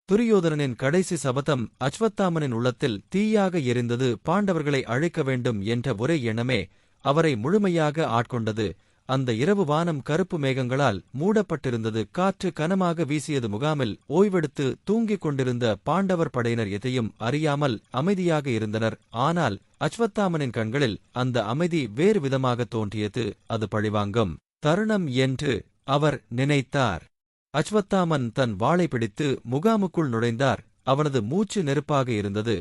துரியோதனனின் கடைசி சபதம் அஸ்வத்தாமனின் உள்ளத்தில் தீயாக எரிந்தது. பாண்டவர்களை அழிக்க வேண்டும் என்ற ஒரே எண்ணமே அவரை முழுமையாக ஆட்கொண்டது. அந்த இரவு வானம் கருப்பு மேகங்களால் மூடப்பட்டிருந்தது. காற்று கனமாக வீசியது. முகாமில் ஓய்வெடுத்து தூங்கிக் கொண்டிருந்த பாண்டவர் படையினர் எதையும் அறியாமல் அமைதியாக இருந்தனர். ஆனால் அஸ்வத்தாமனின் கண்களில் அந்த அமைதி வேறு விதமாக தோன்றியது. அது பழிவாங்கும் தருணம் என்று அவர் நினைத்தார். அஸ்வத்தாமன் தன் வாளை பிடித்து முகாமுக்குள் நுழைந்தார். அவனது மூச்சு நெருப்பாக இருந்தது.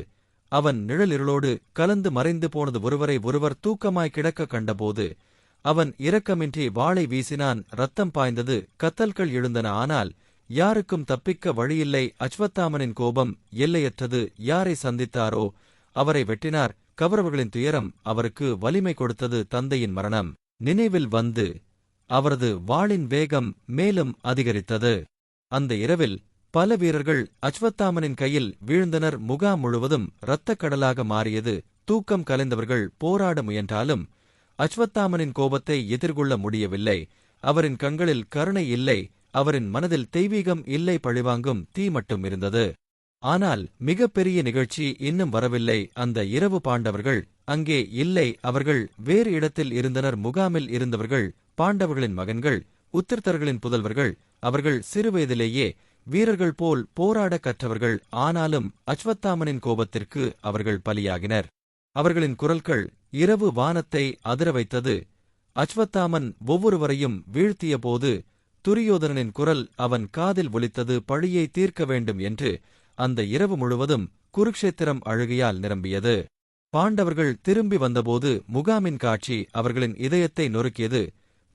அவன் நிழலிருளோடு கலந்து மறைந்து போனது. ஒருவரை ஒருவர் தூக்கமாய் கிடக்க கண்டபோது அவன் இரக்கமின்றி வாளை வீசினான். ரத்தம் பாய்ந்தது. கத்தல்கள் எழுந்தன. ஆனால் யாருக்கும் தப்பிக்க வழியில்லை. அஸ்வத்தாமனின் கோபம் எல்லையற்றது. யாரை சந்தித்தாரோ அவரை வெட்டினார். கௌரவர்களின் துயரம் அவருக்கு வலிமை கொடுத்தது. தந்தையின் மரணம் நினைவில் வந்து அவரது வாளின் வேகம் மேலும் அதிகரித்தது. அந்த இரவில் பல வீரர்கள் அஸ்வத்தாமனின் கையில் வீழ்ந்தனர். முகாம் முழுவதும் இரத்தக் கடலாக மாறியது. தூக்கம் கலைந்தவர்கள் போராட முயன்றாலும் அஸ்வத்தாமனின் கோபத்தை எதிர்கொள்ள முடியவில்லை. அவரின் கண்களில் கருணை இல்லை. அவரின் மனதில் தெய்வீகம் இல்லை. பழிவாங்கும் தீ மட்டும் இருந்தது. ஆனால் மிகப்பெரிய நிகழ்ச்சி இன்னும் வரவில்லை. அந்த இரவு பாண்டவர்கள் அங்கே இல்லை. அவர்கள் வேறு இடத்தில் இருந்தனர். முகாமில் இருந்தவர்கள் பாண்டவர்களின் மகன்கள், உத்திரத்தர்களின் புதல்வர்கள். அவர்கள் சிறுவயதிலேயே வீரர்கள் போல் போராட கற்றவர்கள். ஆனாலும் அஸ்வத்தாமனின் கோபத்திற்கு அவர்கள் பலியாகினர். அவர்களின் குரல்கள் இரவு வானத்தை அதிர வைத்தது. அஸ்வத்தாமன் ஒவ்வொருவரையும் வீழ்த்தியபோது துரியோதனனின் குரல் அவன் காதில் ஒலித்தது. பழியை தீர்க்க வேண்டும் என்று. அந்த இரவு முழுவதும் குருக்ஷேத்திரம் அழுகையால் நிரம்பியது. பாண்டவர்கள் திரும்பி வந்தபோது முகாமின் காட்சி அவர்களின் இதயத்தை நொறுக்கியது.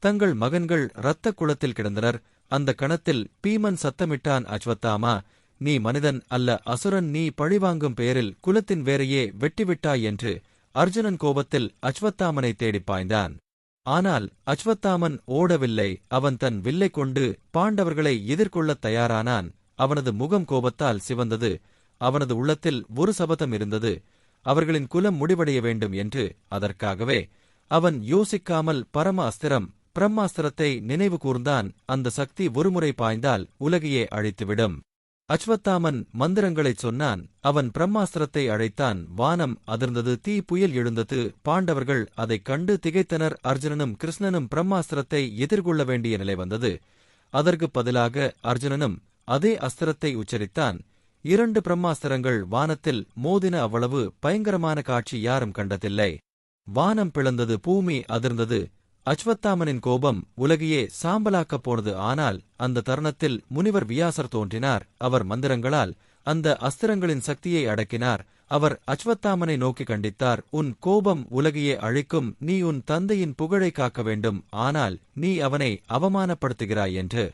தங்கள் மகன்கள் இரத்தக் குளத்தில் கிடந்தனர். அந்த கணத்தில் பீமன் சத்தமிட்டான், அஸ்வத்தாமா, நீ மனிதன் அல்ல, அசுரன். நீ பழிவாங்கும் பெயரில் குலத்தின் வேரையே வெட்டிவிட்டாய் என்று. அர்ஜுனன் கோபத்தில் அஸ்வத்தாமனை தேடிப் பாய்ந்தான். ஆனால் அஸ்வத்தாமன் ஓடவில்லை. அவன் தன் வில்லை கொண்டு பாண்டவர்களை எதிர்கொள்ளத் தயாரானான். அவனது முகம் கோபத்தால் சிவந்தது. அவனது உள்ளத்தில் ஒரு சபதம் இருந்தது, அவர்களின் குலம் முடிவடைய வேண்டும் என்று. அதற்காகவே அவன் யோசிக்காமல் பரம அஸ்திரம் பிரம்மாஸ்திரத்தை நினைவு கூர்ந்தான். அந்த சக்தி ஒருமுறை பாய்ந்தால் உலகையே அழித்துவிடும். அஸ்வத்தாமன் மந்திரங்களைச் சொன்னான். அவன் பிரம்மாஸ்திரத்தை அழைத்தான். வானம் அதிர்ந்தது. தீ புயல் எழுந்தது. பாண்டவர்கள் அதைக் கண்டு திகைத்தனர். அர்ஜுனனும் கிருஷ்ணனும் பிரம்மாஸ்திரத்தை எதிர்கொள்ள வேண்டிய நிலை வந்தது. அதற்குப் பதிலாக அர்ஜுனனும் அதே அஸ்திரத்தை உச்சரித்தான். 2 பிரம்மாஸ்திரங்கள் வானத்தில் மோதின. அவ்வளவு பயங்கரமான காட்சி யாரும் கண்டதில்லை. வானம் பிளந்தது. பூமி அதிர்ந்தது. அஸ்வத்தாமனின் கோபம் உலகையே சாம்பலாக்கப் போனது. ஆனால் அந்த தருணத்தில் முனிவர் வியாசர் தோன்றினார். அவர் மந்திரங்களால் அந்த அஸ்திரங்களின் சக்தியை அடக்கினார். அவர் அஸ்வத்தாமனை நோக்கி கண்டித்தார், உன் கோபம் உலகையே அழிக்கும். நீ உன் தந்தையின் புகழை காக்க வேண்டும். ஆனால் நீ அவனை அவமானப்படுத்துகிறாய் என்று.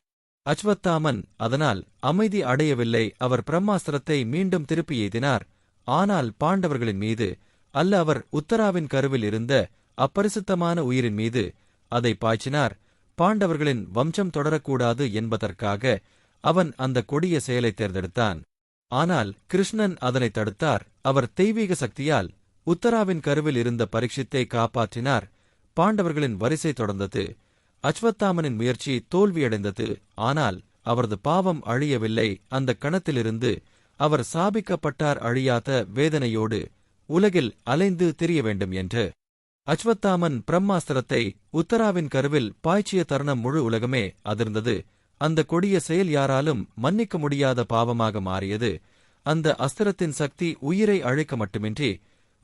அஸ்வத்தாமன் அதனால் அமைதி அடையவில்லை. அவர் பிரம்மாஸ்திரத்தை மீண்டும் திருப்பி எய்தினார். ஆனால் பாண்டவர்களின் மீது அல்ல, அவர் உத்தராவின் கருவில் இருந்த அப்பரிசுத்தமான உயிரின் மீது அதை பாய்ச்சினார். பாண்டவர்களின் வம்சம் தொடரக்கூடாது என்பதற்காக அவன் அந்த கொடிய செயலை தேர்ந்தெடுத்தான். ஆனால் கிருஷ்ணன் அதனை தடுத்தார். அவர் தெய்வீக சக்தியால் உத்தராவின் கருவில் இருந்த பரீட்சித்தை காப்பாற்றினார். பாண்டவர்களின் வரிசை தொடர்ந்தது. அஸ்வத்தாமனின் முயற்சி தோல்வியடைந்தது. ஆனால் அவரது பாவம் அழியவில்லை. அந்த கணத்திலிருந்து அவர் சாபிக்கப்பட்டார், அழியாத வேதனையோடு உலகில் அலைந்து திரிய வேண்டும் என்று. அஸ்வத்தாமன் பிரம்மாஸ்திரத்தை உத்தராவின் கருவில் பாய்ச்சிய தருணம் முழு உலகமே அதிர்ந்தது. அந்த கொடிய செயல் யாராலும் மன்னிக்க முடியாத பாவமாக மாறியது. அந்த அஸ்திரத்தின் சக்தி உயிரை அழிக்க மட்டுமின்றி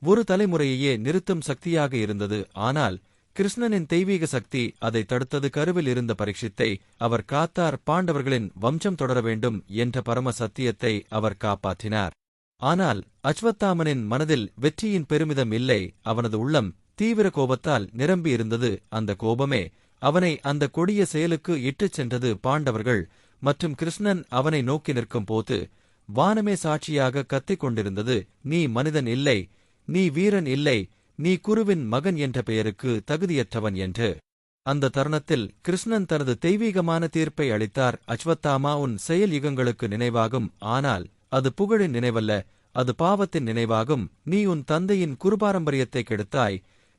ஒரு தலைமுறையையே நிறுத்தும் சக்தியாக இருந்தது. ஆனால் கிருஷ்ணனின் தெய்வீக சக்தி அதை தடுத்தது. கருவில் இருந்த பரீட்சித்தை அவர் காத்தார். பாண்டவர்களின் வம்சம் தொடர வேண்டும் என்ற பரம சத்தியத்தை அவர் காப்பாற்றினார். ஆனால் அஸ்வத்தாமனின் மனதில் வெற்றியின் பெருமிதம் இல்லை. அவனது உள்ளம் தீவிர கோபத்தால் நிரம்பி இருந்தது. அந்த கோபமே அவனை அந்த கொடிய செயலுக்கு இட்டுச் சென்றது. பாண்டவர்கள் மற்றும் கிருஷ்ணன் அவனை நோக்கி நிற்கும் போது வானமே சாட்சியாக கத்திக் கொண்டிருந்தது, நீ மனிதன் இல்லை, நீ வீரன் இல்லை, நீ குருவின் மகன் என்ற பெயருக்கு தகுதியற்றவன் என்று. அந்த தருணத்தில் கிருஷ்ணன் தனது தெய்வீகமான தீர்ப்பை அளித்தார். அஸ்வத்தாமா, உன் செயல் யுகங்களுக்கு நினைவாகும், ஆனால் அது புகழின் நினைவல்ல, அது பாவத்தின் நினைவாகும். நீ உன் தந்தையின் குருபாரம்பரியத்தை கெடுத்தாய்,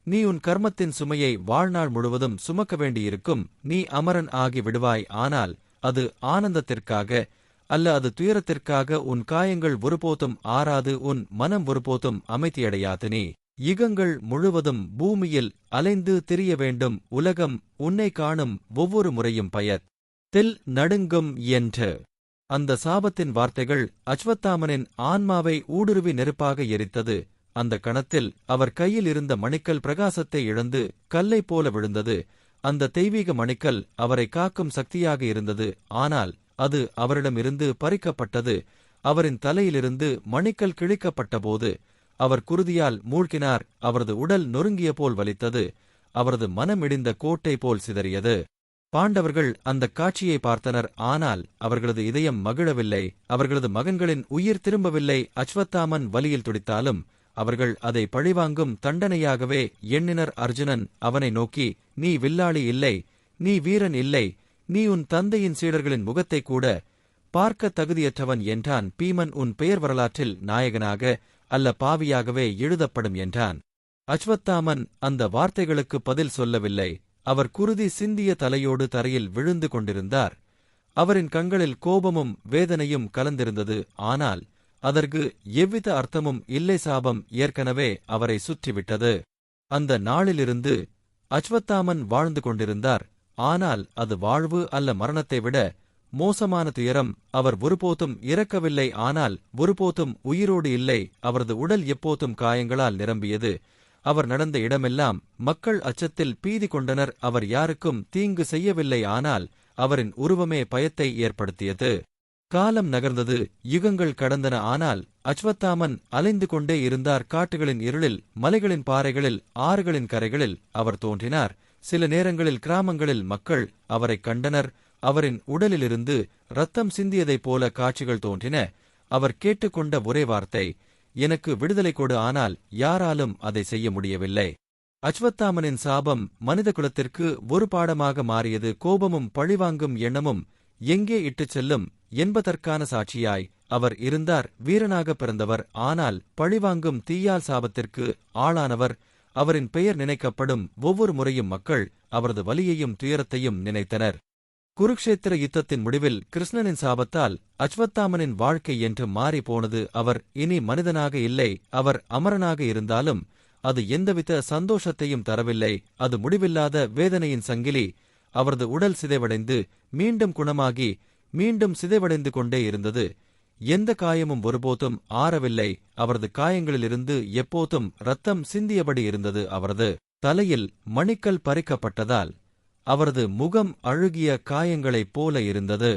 நீ உன் கர்மத்தின் சுமையை வாழ்நாள் முழுவதும் சுமக்க வேண்டியிருக்கும். நீ அமரன் ஆகி விடுவாய், ஆனால் அது ஆனந்தத்திற்காக அல்ல, அது துயரத்திற்காக. உன் காயங்கள் ஒருபோதும் ஆறாது, உன் மனம் ஒருபோதும் அமைதியடையாது. நீ யுகங்கள் முழுவதும் பூமியில் அலைந்து திரிய வேண்டும். உலகம் உன்னை காணும் ஒவ்வொரு முறையும் பயத்தில் நடுங்கும் என்று. அந்த சாபத்தின் வார்த்தைகள் அஸ்வத்தாமனின் ஆன்மாவை ஊடுருவி நெருப்பாக எரித்தது. அந்த கணத்தில் அவர் கையில் இருந்த மணிக்கல் பிரகாசத்தை இழந்து கல்லை போல விழுந்தது. அந்த தெய்வீக மணிக்கல் அவரை காக்கும் சக்தியாக இருந்தது, ஆனால் அது அவரிடமிருந்து பறிக்கப்பட்டது. அவரின் தலையிலிருந்து மணிக்கல் கிழிக்கப்பட்டபோது அவர் குருதியால் மூழ்கினார். அவரது உடல் நொறுங்கிய போல் வலித்தது, அவரது மனம் இடிந்த கோட்டை போல் சிதறியது. பாண்டவர்கள் அந்தக் காட்சியை பார்த்தனர், ஆனால் அவர்களது இதயம் மகிழவில்லை. அவர்களது மகன்களின் உயிர் திரும்பவில்லை. அஸ்வத்தாமன் வலியில் துடித்தாலும் அவர்கள் அதை பழிவாங்கும் தண்டனையாகவே எண்ணினர். அர்ஜுனன் அவனை நோக்கி, நீ வில்லாளி இல்லை, நீ வீரன் இல்லை, நீ உன் தந்தையின் சீடர்களின் முகத்தை கூட பார்க்க தகுதியற்றவன் என்றான். பீமன் உன் பெயர் வரலாற்றில் நாயகனாக அல்ல, பாவியாகவே எழுதப்படும் என்றான். அஸ்வத்தாமன் அந்த வார்த்தைகளுக்கு பதில் சொல்லவில்லை. அவர் குருதி சிந்திய தலையோடு தரையில் விழுந்து கொண்டிருந்தார். அவரின் கண்களில் கோபமும் வேதனையும் கலந்திருந்தது, ஆனால் அதற்கு எவ்வித அர்த்தமும் இல்லை. சாபம் ஏற்கனவே அவரை சுற்றிவிட்டது. அந்த நாளிலிருந்து அஸ்வத்தாமன் வாழ்ந்து கொண்டிருந்தார், ஆனால் அது வாழ்வு அல்ல, மரணத்தை விட மோசமான துயரம். அவர் ஒருபோதும் இறக்கவில்லை, ஆனால் ஒருபோதும் உயிரோடு இல்லை. அவரது உடல் எப்போதும் காயங்களால் நிரம்பியது. அவர் நடந்த இடமெல்லாம் மக்கள் அச்சத்தில் பீதி கொண்டனர். அவர் யாருக்கும் தீங்கு செய்யவில்லை, ஆனால் அவரின் உருவமே பயத்தை ஏற்படுத்தியது. காலம் நகர்ந்தது, யுகங்கள் கடந்தன, ஆனால் அஸ்வத்தாமன் அலைந்து கொண்டே இருந்தார். காட்டுகளின் இருளில், மலைகளின் பாறைகளில், ஆறுகளின் கரைகளில் அவர் தோன்றினார். சில நேரங்களில் கிராமங்களில் மக்கள் அவரைக் கண்டனர். அவரின் உடலிலிருந்து இரத்தம் சிந்தியதைப் போல காட்சிகள் தோன்றின. அவர் கேட்டுக்கொண்ட ஒரே வார்த்தை, எனக்கு விடுதலை கொடு, ஆனால் யாராலும் அதை செய்ய முடியவில்லை. அஸ்வத்தாமனின் சாபம் மனித குலத்திற்கு ஒரு பாடமாக மாறியது. கோபமும் பழிவாங்கும் எண்ணமும் எங்கே இட்டுச் செல்லும் என்பதற்கான சாட்சியாய் அவர் இருந்தார். வீரனாக பிறந்தவர், ஆனால் பழிவாங்கும் தீயால் சாபத்திற்கு ஆளானவர். அவரின் பெயர் நினைக்கப்படும் ஒவ்வொரு முறையும் மக்கள் அவரது வலியையும் துயரத்தையும் நினைத்தனர். குருக்ஷேத்திர யுத்தத்தின் முடிவில் கிருஷ்ணனின் சாபத்தால் அஸ்வத்தாமனின் வாழ்க்கை என்று மாறி போனது. அவர் இனி மனிதனாக இல்லை. அவர் அமரனாக இருந்தாலும் அது எந்தவித சந்தோஷத்தையும் தரவில்லை. அது முடிவில்லாத வேதனையின் சங்கிலி. அவரது உடல் சிதைவடைந்து மீண்டும் குணமாகி மீண்டும் சிதைவடைந்து கொண்டே இருந்தது. எந்த காயமும் ஒருபோதும் ஆறவில்லை. அவரது காயங்களிலிருந்து எப்போதும் இரத்தம் சிந்தியபடி இருந்தது. அவரது தலையில் மணிக்கல் பறிக்கப்பட்டதால் அவரது முகம் அழுகிய காயங்களைப் போல இருந்தது.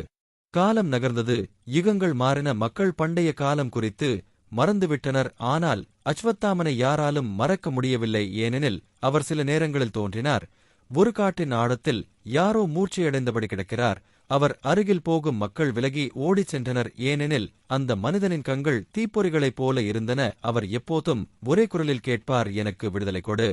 காலம் நகர்ந்தது, யுகங்கள் மாறின. மக்கள் பண்டைய காலம் குறித்து மறந்துவிட்டனர், ஆனால் அஸ்வத்தாமனை யாராலும் மறக்க முடியவில்லை. ஏனெனில் அவர் சில நேரங்களில் தோன்றினார். ஒரு காட்டின் ஆழத்தில் யாரோ மூர்ச்சையடைந்தபடி கிடக்கிறார். அவர் அருகில் போகும் மக்கள் விலகி ஓடிச் சென்றனர், ஏனெனில் அந்த மனிதனின் கண்கள் தீப்பொறிகளைப் போல இருந்தன. அவர் எப்போதும் ஒரே குரலில் கேட்பார், எனக்கு விடுதலை கொடு.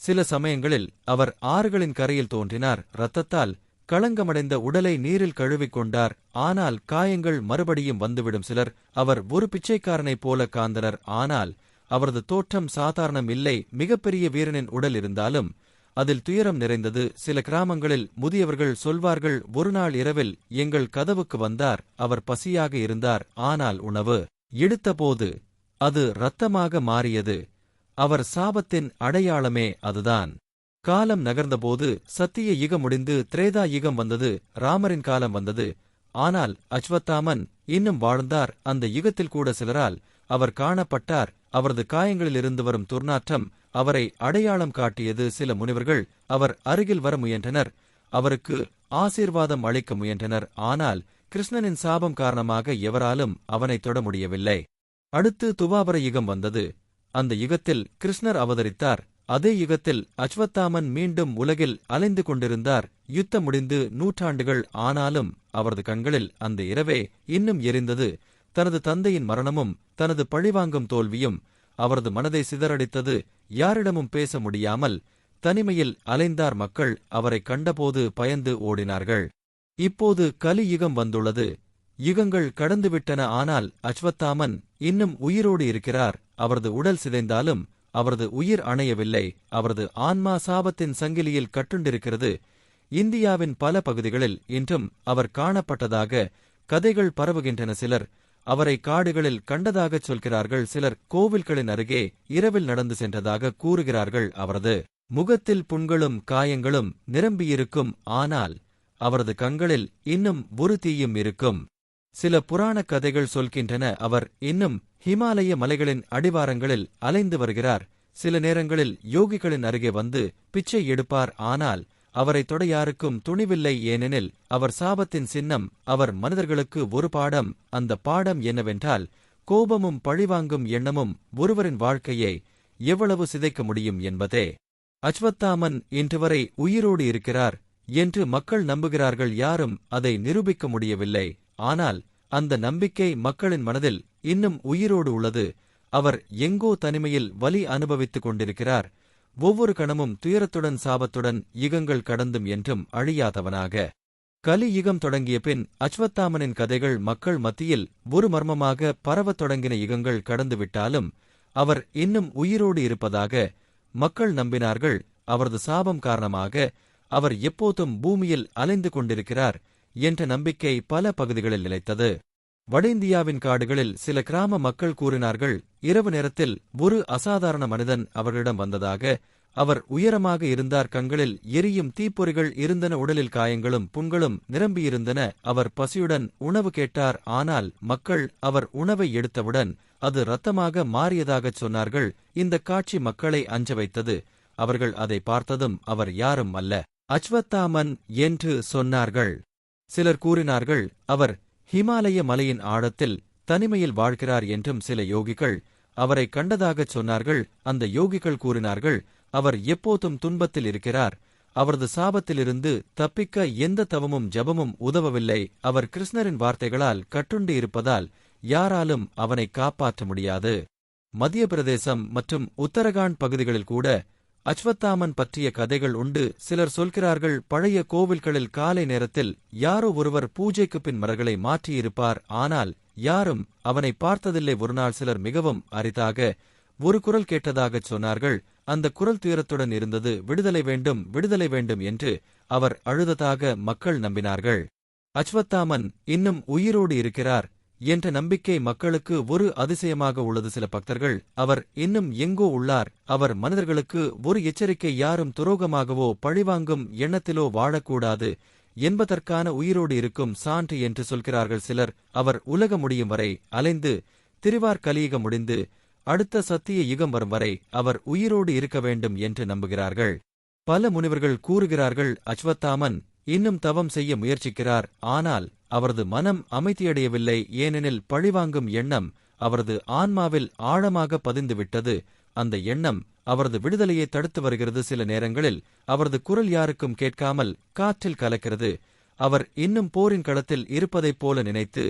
சில சமயங்களில் அவர் ஆறுகளின் கரையில் தோன்றினார். இரத்தத்தால் களங்கமடைந்த உடலை நீரில் கழுவிக் கொண்டார், ஆனால் காயங்கள் மறுபடியும் வந்துவிடும். சிலர் அவர் ஒரு பிச்சைக்காரனைப் போல காந்தனர், ஆனால் அவரது தோற்றம் சாதாரணம் இல்லை. மிகப்பெரிய வீரனின் உடல் இருந்தாலும் அதில் துயரம் நிறைந்தது. சில கிராமங்களில் முதியவர்கள் சொல்வார்கள், ஒருநாள் இரவில் எங்கள் கதவுக்கு வந்தார். அவர் பசியாக இருந்தார், ஆனால் உணவு எடுத்தபோது அது இரத்தமாக மாறியது. அவர் சாபத்தின் அடையாளமே அதுதான். காலம் நகர்ந்தபோது சத்திய யுகம் முடிந்து திரேதா யுகம் வந்தது. ராமரின் காலம் வந்தது. ஆனால் அஸ்வத்தாமன் இன்னும் வாழ்ந்தார். அந்த யுகத்தில் கூட சிலரால் அவர் காணப்பட்டார். அவரது காயங்களிலிருந்து வரும் துர்நாற்றம் அவரை அடையாளம் காட்டியது. சில முனிவர்கள் அவர் அருகில் வர முயன்றனர், அவருக்கு ஆசீர்வாதம் அளிக்க முயன்றனர், ஆனால் கிருஷ்ணனின் சாபம் காரணமாக எவராலும் அவனை தொட முடியவில்லை. அடுத்து துவாபர யுகம் வந்தது. அந்த யுகத்தில் கிருஷ்ணர் அவதரித்தார். அதே யுகத்தில் அஸ்வத்தாமன் மீண்டும் உலகில் அலைந்து கொண்டிருந்தார். யுத்தம் முடிந்து 100 ஆண்டுகள் ஆனாலும் அவரது கண்களில் அந்த இரவே இன்னும் எரிந்தது. தனது தந்தையின் மரணமும் தனது பழிவாங்கும் தோல்வியும் அவரது மனதை சிதறடித்தது. யாரிடமும் பேச முடியாமல் தனிமையில் அலைந்தார் மக்கள். அவரை கண்டபோது பயந்து ஓடினார்கள். இப்போது கலியுகம் வந்துள்ளது. யுகங்கள் கடந்துவிட்டன. ஆனால் அஸ்வத்தாமன் இன்னும் உயிரோடு இருக்கிறார். அவரது உடல் சிதைந்தாலும் அவரது உயிர் அணையவில்லை. அவரது ஆன்மா சாபத்தின் சங்கிலியில் கட்டுண்டிருக்கிறது. இந்தியாவின் பல பகுதிகளில் இன்றும் அவர் காணப்பட்டதாக கதைகள் பரவுகின்றன. சிலர் அவரை காடுகளில் கண்டதாகச் சொல்கிறார்கள். சிலர் கோவில்களின் அருகே இரவில் நடந்து சென்றதாக கூறுகிறார்கள். அவரது முகத்தில் புண்களும் காயங்களும் நிரம்பியிருக்கும். ஆனால் அவரது கண்களில் இன்னும் ஒரு தீயும் இருக்கும். சில புராணக் கதைகள் சொல்கின்றன, அவர் இன்னும் ஹிமாலய மலைகளின் அடிவாரங்களில் அலைந்து வருகிறார். சில நேரங்களில் யோகிகளின் அருகே வந்து பிச்சை எடுப்பார். ஆனால் அவரை தொட யாருக்கும் துணிவில்லை. ஏனெனில் அவர் சாபத்தின் சின்னம். அவர் மனிதர்களுக்கு ஒரு பாடம். அந்த பாடம் என்னவென்றால், கோபமும் பழிவாங்கும் எண்ணமும் ஒருவரின் வாழ்க்கையை எவ்வளவு சிதைக்க முடியும் என்பதே. அஸ்வத்தாமன் இன்று வரை உயிரோடு இருக்கிறார் என்று மக்கள் நம்புகிறார்கள். யாரும் அதை நிரூபிக்க முடியவில்லை. ஆனால் அந்த நம்பிக்கை மக்களின் மனதில் இன்னும் உயிரோடு உள்ளது. அவர் எங்கோ தனிமையில் வலி அனுபவித்துக் கொண்டிருக்கிறார். ஒவ்வொரு கணமும் துயரத்துடன் சாபத்துடன் யுகங்கள் கடந்தும் என்றும் அழியாதவனாக. கலி யுகம் தொடங்கிய பின் அஸ்வத்தாமனின் கதைகள் மக்கள் மத்தியில் ஒரு மர்மமாக பரவத் தொடங்கின. யுகங்கள் கடந்துவிட்டாலும் அவர் இன்னும் உயிரோடு இருப்பதாக மக்கள் நம்பினார்கள். அவரது சாபம் காரணமாக அவர் எப்போதும் பூமியில் அலைந்து கொண்டிருக்கிறார் என்ற நம்பிக்கை பல பகுதிகளில் நிலைத்தது. வட இந்தியாவின் காடுகளில் சில கிராம மக்கள் கூறினார்கள், இரவு நேரத்தில் ஒரு அசாதாரண மனிதன் அவர்களிடம் வந்ததாக. அவர் உயரமாக இருந்தார். கண்களில் எரியும் தீப்பொறிகள் இருந்தன. உடலில் காயங்களும் புண்களும் நிரம்பியிருந்தன. அவர் பசியுடன் உணவு கேட்டார். ஆனால் மக்கள் அவர் உணவை எடுத்தவுடன் அது இரத்தமாக மாறியதாகச் சொன்னார்கள். இந்த காட்சி மக்களை அஞ்ச வைத்தது. அவர்கள் அதை பார்த்ததும் அவர் யாரும் அல்ல, அஸ்வத்தாமன் என்று சொன்னார்கள். சிலர் கூறினார்கள், அவர் ஹிமாலய மலையின் ஆழத்தில் தனிமையில் வாழ்கிறார் என்றும். சில யோகிகள் அவரை கண்டதாகச் சொன்னார்கள். அந்த யோகிகள் கூறினார்கள், அவர் எப்போதும் துன்பத்தில் இருக்கிறார். அவரது சாபத்திலிருந்து தப்பிக்க எந்த தவமும் ஜபமும் உதவவில்லை. அவர் கிருஷ்ணரின் வார்த்தைகளால் கட்டுண்டு இருப்பதால் யாராலும் அவனை காப்பாற்ற முடியாது. மத்திய பிரதேசம் மற்றும் உத்தரகாண்ட் பகுதிகளில் கூட அஸ்வத்தாமன் பற்றிய கதைகள் உண்டு. சிலர் சொல்கிறார்கள், பழைய கோவில்களில் காலை நேரத்தில் யாரோ ஒருவர் பூஜைக்கு பின் மலர்களை மாற்றியிருப்பார். ஆனால் யாரும் அவனை பார்த்ததில்லை. ஒருநாள் சிலர் மிகவும் அரிதாக ஒரு குரல் கேட்டதாகச் சொன்னார்கள். அந்த குரல் துயரத்துடன் இருந்தது. விடுதலை வேண்டும், விடுதலை வேண்டும் என்று அவர் அழுததாக மக்கள் நம்பினார்கள். அஸ்வத்தாமன் இன்னும் உயிரோடு இருக்கிறார் என்ற நம்பிக்கை மக்களுக்கு ஒரு அதிசயமாக உள்ளது. சில பக்தர்கள், அவர் இன்னும் எங்கோ உள்ளார். அவர் மனிதர்களுக்கு ஒரு எச்சரிக்கை. யாரும் துரோகமாகவோ பழிவாங்கும் எண்ணத்திலோ வாழக்கூடாது என்பதற்கான உயிரோடு இருக்கும் சான்று என்று சொல்கிறார்கள். சிலர் அவர் உலக முடியும் வரை அலைந்து திரிவார். கலியுகம் முடிந்து அடுத்த சத்திய யுகம் வரும் வரை அவர் உயிரோடு இருக்க வேண்டும் என்று நம்புகிறார்கள். பல முனிவர்கள் கூறுகிறார்கள், அஸ்வத்தாமன் இன்னும் தவம் செய்ய முயற்சிக்கிறார். ஆனால் அவரது மனம் அமைதியடையவில்லை. ஏனெனில் பழிவாங்கும் எண்ணம் அவரது ஆன்மாவில் ஆழமாக பதிந்துவிட்டது. அந்த எண்ணம் அவரது விடுதலையை தடுத்து வருகிறது. சில நேரங்களில் அவரது குரல் யாருக்கும் கேட்காமல் காற்றில் கலக்கிறது. அவர் இன்னும் போரின் களத்தில் இருப்பதைப் போல நினைத்து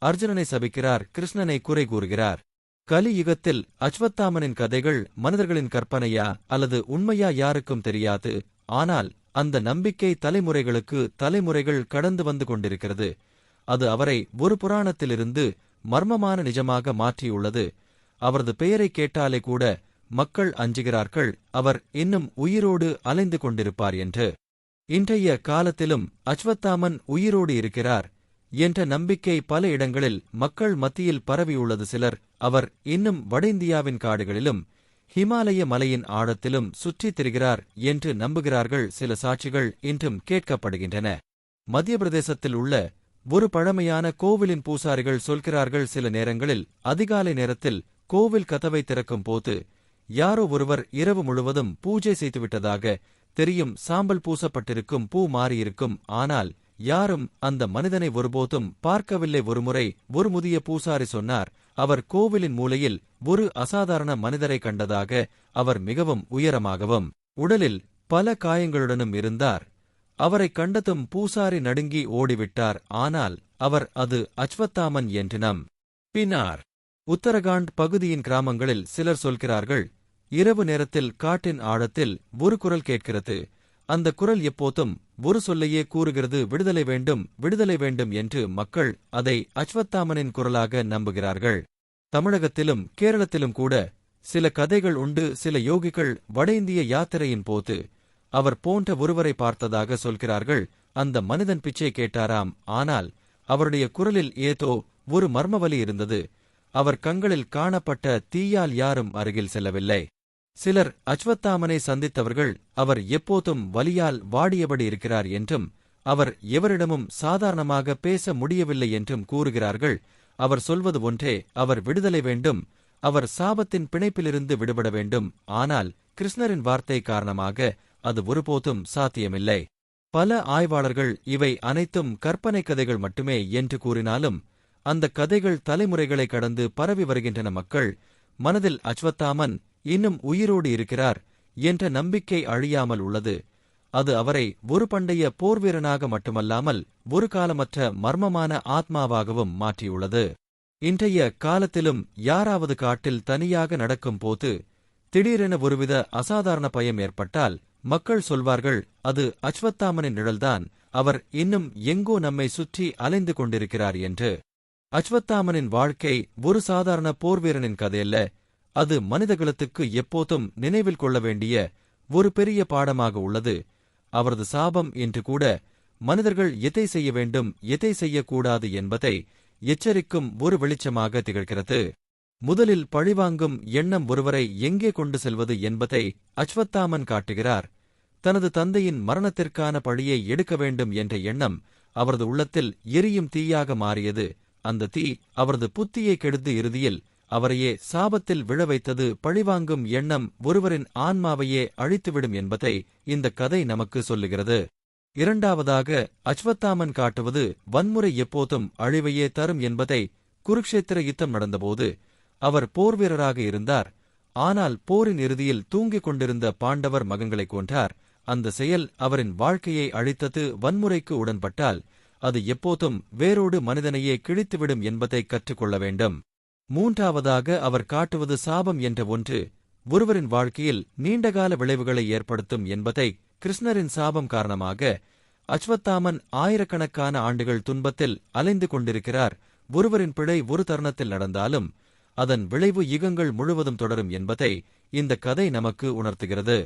அர்ஜுனனை சபிக்கிறார், கிருஷ்ணனை குறை கூறுகிறார். கலியுகத்தில் அஸ்வத்தாமனின் கதைகள் மனிதர்களின் கற்பனையா அல்லது உண்மையா யாருக்கும் தெரியாது. ஆனால் அந்த நம்பிக்கை தலைமுறைகளுக்கு தலைமுறைகள் கடந்து வந்து கொண்டிருக்கிறது. அது அவரை ஒரு புராணத்திலிருந்து மர்மமான நிஜமாக மாற்றியுள்ளது. அவரது பெயரை கேட்டாலே கூட மக்கள் அஞ்சுகிறார்கள், அவர் இன்னும் உயிரோடு அலைந்து கொண்டிருப்பார் என்று. இன்றைய காலத்திலும் அஸ்வத்தாமன் உயிரோடு இருக்கிறார் என்ற நம்பிக்கை பல இடங்களில் மக்கள் மத்தியில் பரவியுள்ளது. சிலர் அவர் இன்னும் வட இந்தியாவின் காடுகளிலும் ஹிமாலய மலையின் ஆழத்திலும் சுற்றித் திரிகிறார் என்று நம்புகிறார்கள். சில சாட்சிகள் இன்றும் கேட்கப்படுகின்றன. மத்திய பிரதேசத்தில் உள்ள ஒரு பழமையான கோவிலின் பூசாரிகள் சொல்கிறார்கள், சில நேரங்களில் அதிகாலை நேரத்தில் கோவில் கதவை திறக்கும் போது யாரோ ஒருவர் இரவு முழுவதும் பூஜை செய்துவிட்டதாக தெரியும். சாம்பல் பூசப்பட்டிருக்கும், பூ மாறியிருக்கும். ஆனால் யாரும் அந்த மனிதனை ஒருபோதும் பார்க்கவில்லை. ஒருமுறை ஒரு முதிய பூசாரி சொன்னார், அவர் கோவிலின் மூலையில் ஒரு அசாதாரண மனிதரை கண்டதாக. அவர் மிகவும் உயரமாகவும் உடலில் பல காயங்களுடனும் இருந்தார். அவரை கண்டதும் பூசாரி நடுங்கி ஓடிவிட்டார். ஆனால் அவர் அது அஸ்வத்தாமன் என்று பின்னார் உத்தரகாண்ட் பகுதியின் கிராமங்களில் சிலர் சொல்கிறார்கள், இரவு நேரத்தில் காட்டின் ஆழத்தில் ஒரு குரல் கேட்கிறது. அந்த குரல் எப்போதும் ஒரு சொல்லையே கூறுகிறது, விடுதலை வேண்டும், விடுதலை வேண்டும் என்று. மக்கள் அதை அஸ்வத்தாமனின் குரலாக நம்புகிறார்கள். தமிழகத்திலும் கேரளத்திலும் கூட சில கதைகள் உண்டு. சில யோகிகள் வட இந்திய யாத்திரையின் போது அவர் போன்ற ஒருவரை பார்த்ததாக சொல்கிறார்கள். அந்த மனிதன் பிச்சை கேட்டாராம். ஆனால் அவருடைய குரலில் ஏதோ ஒரு மர்மவலி இருந்தது. அவர் கண்களில் காணப்பட்ட தீயால் யாரும் அருகில் செல்லவில்லை. சிலர் அஸ்வத்தாமனை சந்தித்தவர்கள் அவர் எப்போதும் வலியால் வாடியபடி இருக்கிறார் என்றும் அவர் எவரிடமும் சாதாரணமாக பேச முடியவில்லை என்றும் கூறுகிறார்கள். அவர் சொல்வது ஒன்றே, அவர் விடுதலை வேண்டும், அவர் சாபத்தின் பிணைப்பிலிருந்து விடுபட வேண்டும். ஆனால் கிருஷ்ணரின் வார்த்தை காரணமாக அது ஒருபோதும் சாத்தியமில்லை. பல ஆய்வாளர்கள் இவை அனைத்தும் கற்பனை கதைகள் மட்டுமே என்று கூறினாலும் அந்த கதைகள் தலைமுறைகளை கடந்து பரவி வருகின்றன. மக்கள் மனதில் அஸ்வத்தாமன் இன்னும் உயிரோடு இருக்கிறார் என்ற நம்பிக்கை அழியாமல் உள்ளது. அது அவரை ஒரு பண்டைய போர்வீரனாக மட்டுமல்லாமல் ஒரு காலமற்ற மர்மமான ஆத்மாவாகவும் மாற்றியுள்ளது. இன்றைய காலத்திலும் யாராவது காட்டில் தனியாக நடக்கும் போது திடீரென ஒருவித அசாதாரண பயம் ஏற்பட்டால் மக்கள் சொல்வார்கள், அது அஸ்வத்தாமனின் நிழல்தான், அவர் இன்னும் எங்கோ நம்மை சுற்றி அலைந்து கொண்டிருக்கிறார் என்று. அஸ்வத்தாமனின் வாழ்க்கை ஒரு சாதாரண போர்வீரனின் கதையல்ல. அது மனிதகுலத்துக்கு எப்போதும் நினைவில் கொள்ள வேண்டிய ஒரு பெரிய பாடமாக உள்ளது. அவரது சாபம் என்று கூட மனிதர்கள் எதை செய்ய வேண்டும், எதை செய்யக்கூடாது என்பதை எச்சரிக்கும் ஒரு வெளிச்சமாக திகழ்கிறது. முதலில் பழிவாங்கும் எண்ணம் ஒருவரை எங்கே கொண்டு செல்வது என்பதை அஸ்வத்தாமன் காட்டுகிறார். தனது தந்தையின் மரணத்திற்கான பழியை எடுக்க வேண்டும் என்ற எண்ணம் அவரது உள்ளத்தில் எரியும் தீயாக மாறியது. அந்த தீ அவரது புத்தியை கெடுத்து இறுதியில் அவரையே சாபத்தில் விழ வைத்தது. பழிவாங்கும் எண்ணம் ஒருவரின் ஆன்மாவையே அழித்துவிடும் என்பதை இந்த கதை நமக்கு சொல்லுகிறது. இரண்டாவதாக அஸ்வத்தாமன் காட்டுவது வன்முறை எப்போதும் அழிவையே தரும் என்பதை. குருக்ஷேத்திர யுத்தம் நடந்தபோது அவர் போர்வீரராக இருந்தார். ஆனால் போரின் இறுதியில் தூங்கிக் கொண்டிருந்த பாண்டவர் மகன்களை கொன்றார். அந்த செயல் அவரின் வாழ்க்கையை அழித்தது. வன்முறைக்கு உடன்பட்டால் அது எப்போதும் வேரோடு மனிதனையே கிழித்துவிடும் என்பதை கற்றுக்கொள்ள வேண்டும். மூன்றாவதாக அவர் காட்டுவது சாபம் என்ற ஒன்று ஒருவரின் வாழ்க்கையில் நீண்டகால விளைவுகளை ஏற்படுத்தும் என்பதை. கிருஷ்ணரின் சாபம் காரணமாக அஸ்வத்தாமன் ஆயிரக்கணக்கான ஆண்டுகள் துன்பத்தில் அலைந்து கொண்டிருக்கிறார். ஒருவரின் பிழை ஒரு தருணத்தில் நடந்தாலும் அதன் விளைவு யுகங்கள் முழுவதும் தொடரும் என்பதை இந்த கதை நமக்கு உணர்த்துகிறது.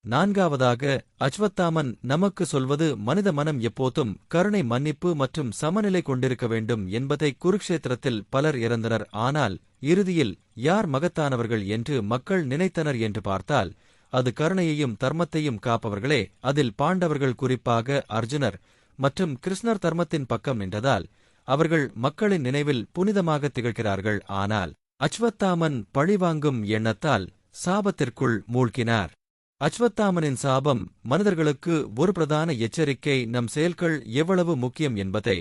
நான்காவதாக அஸ்வத்தாமன் நமக்கு சொல்வது மனித மனம் எப்போதும் கருணை, மன்னிப்பு மற்றும் சமநிலை கொண்டிருக்க வேண்டும் என்பதை. குருக்ஷேத்திரத்தில் பலர் இறந்தனர். ஆனால் இறுதியில் யார் மகத்தானவர்கள் என்று மக்கள் நினைத்தனர் என்று பார்த்தால் அது கருணையையும் தர்மத்தையும் காப்பவர்களே. அதில் பாண்டவர்கள், குறிப்பாக அர்ஜுனர் மற்றும் கிருஷ்ணர் தர்மத்தின் பக்கம் நின்றதால் அவர்கள் மக்களின் நினைவில் புனிதமாக திகழ்கிறார்கள். ஆனால் அஸ்வத்தாமன் பழிவாங்கும் எண்ணத்தால் சாபத்திற்குள் மூழ்கினார். அஸ்வத்தாமனின் சாபம் மனிதர்களுக்கு ஒரு பிரதான எச்சரிக்கை. நம் செயல்கள் எவ்வளவு முக்கியம் என்பதை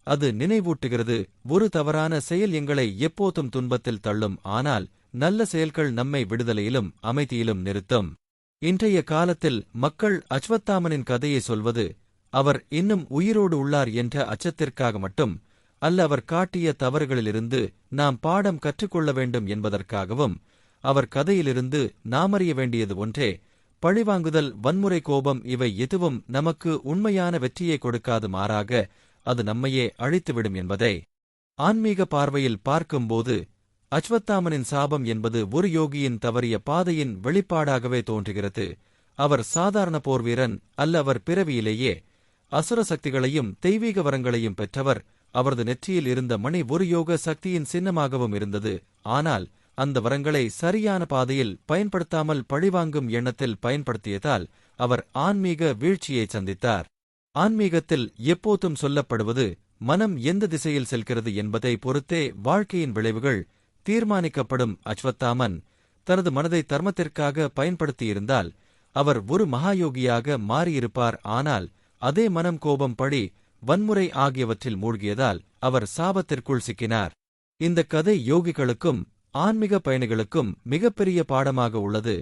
அது நினைவூட்டுகிறது. ஒரு தவறான செயல் எங்களை எப்போதும் துன்பத்தில் தள்ளும். ஆனால் நல்ல செயல்கள் நம்மை விடுதலையிலும் அமைதியிலும் நிறுத்தும். இன்றைய காலத்தில் மக்கள் அஸ்வத்தாமனின் கதையை சொல்வது அவர் இன்னும் உயிரோடு உள்ளார் என்ற அச்சத்திற்காக மட்டும் அல்ல, அவர் காட்டிய தவறுகளிலிருந்து நாம் பாடம் கற்றுக்கொள்ள வேண்டும் என்பதற்காகவும். அவர் கதையிலிருந்து நாமறிய வேண்டியது ஒன்றே, பழிவாங்குதல், வன்முறை, கோபம் இவை எதுவும் நமக்கு உண்மையான வெற்றியை கொடுக்காது. மாறாக அது நம்மையே அழித்துவிடும் என்பதை. ஆன்மீக பார்வையில் பார்க்கும்போது அஸ்வத்தாமனின் சாபம் என்பது ஒரு யோகியின் தவறிய பாதையின் வெளிப்பாடாகவே தோன்றுகிறது. அவர் சாதாரண போர்வீரன் அல்ல. அவர் பிறவியிலேயே அசுர சக்திகளையும் தெய்வீக வரங்களையும் பெற்றவர். அவரது நெற்றியில் இருந்த மணி ஒரு யோக சக்தியின் சின்னமாகவும் இருந்தது. ஆனால் அந்த வரங்களை சரியான பாதையில் பயன்படுத்தாமல் பழிவாங்கும் எண்ணத்தில் பயன்படுத்தியதால் அவர் ஆன்மீக வீழ்ச்சியை சந்தித்தார். ஆன்மீகத்தில் எப்போதும் சொல்லப்படுவது மனம் எந்த திசையில் செல்கிறது என்பதை பொறுத்தே வாழ்க்கையின் விளைவுகள் தீர்மானிக்கப்படும். அஸ்வத்தாமன் தனது மனதை தர்மத்திற்காக பயன்படுத்தியிருந்தால் அவர் ஒரு மகாயோகியாக மாறியிருப்பார். ஆனால் அதே மனம் கோபம், பழி, வன்முறை ஆகியவற்றில் மூழ்கியதால் அவர் சாபத்திற்குள் சிக்கினார். இந்த கதை யோகிகளுக்கும் ஆன்மீக பயணிகளுக்கும் மிகப்பெரிய பாடமாக உள்ளது.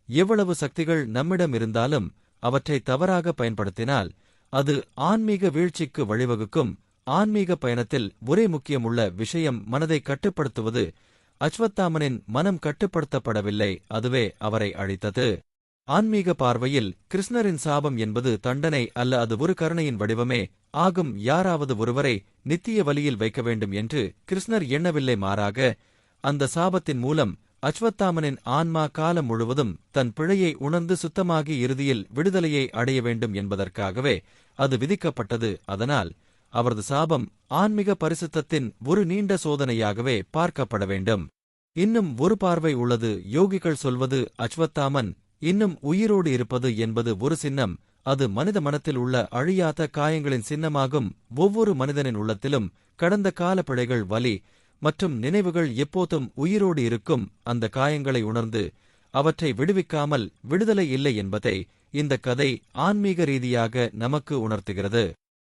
எவ்வளவு சக்திகள் நம்மிடம் இருந்தாலும் அவற்றை தவறாக பயன்படுத்தினால் அது ஆன்மீக வீழ்ச்சிக்கு வழிவகுக்கும். ஆன்மீக பயணத்தில் ஒரே முக்கியமுள்ள விஷயம் மனதை கட்டுப்படுத்துவது. அஸ்வத்தாமனின் மனம் கட்டுப்படுத்தப்படவில்லை, அதுவே அவரை அழித்தது. ஆன்மீக பார்வையில் கிருஷ்ணரின் சாபம் என்பது தண்டனை அல்ல, அது ஒரு கருணையின் வடிவமே ஆகும். யாராவது ஒருவரை நித்திய வலியில் வைக்க வேண்டும் என்று கிருஷ்ணர் எண்ணவில்லை, மாறாக அந்த சாபத்தின் மூலம் அஸ்வத்தாமனின் ஆன்மா காலம் முழுவதும் தன் பிழையை உணர்ந்து சுத்தமாகி இறுதியில் விடுதலையை அடைய வேண்டும் என்பதற்காகவே அது விதிக்கப்பட்டது. அதனால் அவரது சாபம் ஆன்மீக பரிசுத்தத்தின் ஒரு நீண்ட சோதனையாகவே பார்க்கப்பட வேண்டும். இன்னும் ஒரு பார்வை உள்ளது. யோகிகள் சொல்வது அஸ்வத்தாமன் இன்னும் உயிரோடு இருப்பது என்பது ஒரு சின்னம். அது மனித மனத்தில் உள்ள அழியாத காயங்களின் சின்னமாகும். ஒவ்வொரு மனிதனின் உள்ளத்திலும் கடந்த கால பிழைகள், வலி மற்றும் நினைவுகள் எப்போதும் உயிரோடு இருக்கும். அந்த காயங்களை உணர்ந்து அவற்றை விடுவிக்காமல் விடுதலை இல்லை என்பதை இந்த கதை ஆன்மீக ரீதியாக நமக்கு உணர்த்துகிறது.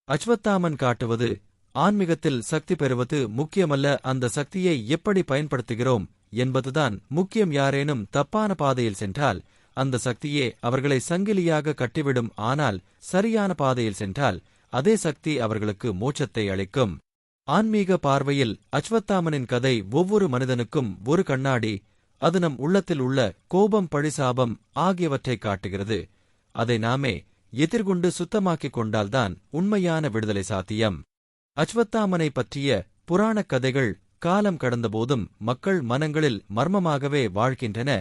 அஸ்வத்தாமன் காட்டுவது ஆன்மீகத்தில் சக்தி பெறுவது முக்கியமல்ல, அந்த சக்தியை எப்படி பயன்படுத்துகிறோம் என்பதுதான் முக்கியம். யாரேனும் தப்பான பாதையில் சென்றால் அந்த சக்தியே அவர்களை சங்கிலியாக கட்டிவிடும். ஆனால் சரியான பாதையில் சென்றால் அதே சக்தி அவர்களுக்கு மோட்சத்தை அளிக்கும். ஆன்மீக பார்வையில் அஸ்வத்தாமனின் கதை ஒவ்வொரு மனிதனுக்கும் ஒரு கண்ணாடி. அது நம் உள்ளத்தில் உள்ள கோபம், பழிசாபம் ஆகியவற்றை காட்டுகிறது. அதை நாமே எதிர்கொண்டு சுத்தமாக்கிக் கொண்டால்தான் உண்மையான விடுதலை சாத்தியம். அஸ்வத்தாமனை பற்றிய புராணக் கதைகள் காலம் கடந்தபோதும் மக்கள் மனங்களில் மர்மமாகவே வாழ்கின்றன.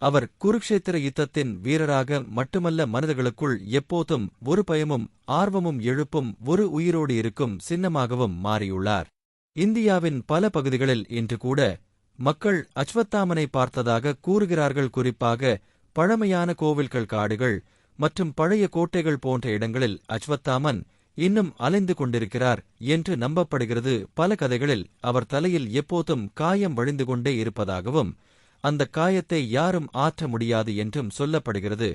அவர் குருக்ஷேத்திர யுத்தத்தின் வீரராக மட்டுமல்ல, மனிதர்களுக்குள் எப்போதும் ஒரு பயமும் ஆர்வமும் எழுப்பும் ஒரு உயிரோடு இருக்கும் சின்னமாகவும் மாறியுள்ளார். இந்தியாவின் பல பகுதிகளில் இன்று கூட மக்கள் அஸ்வத்தாமனை பார்த்ததாக கூறுகிறார்கள். குறிப்பாக பழமையான கோவில்கள், காடுகள் மற்றும் பழைய கோட்டைகள் போன்ற இடங்களில் அஸ்வத்தாமன் இன்னும் அலைந்து கொண்டிருக்கிறார் என்று நம்பப்படுகிறது. பல கதைகளில் அவர் தலையில் எப்போதும் காயம் வழிந்து கொண்டே இருப்பதாகவும் அந்த காயத்தை யாரும் ஆற்ற முடியாது என்றும் சொல்லப்படுகிறது.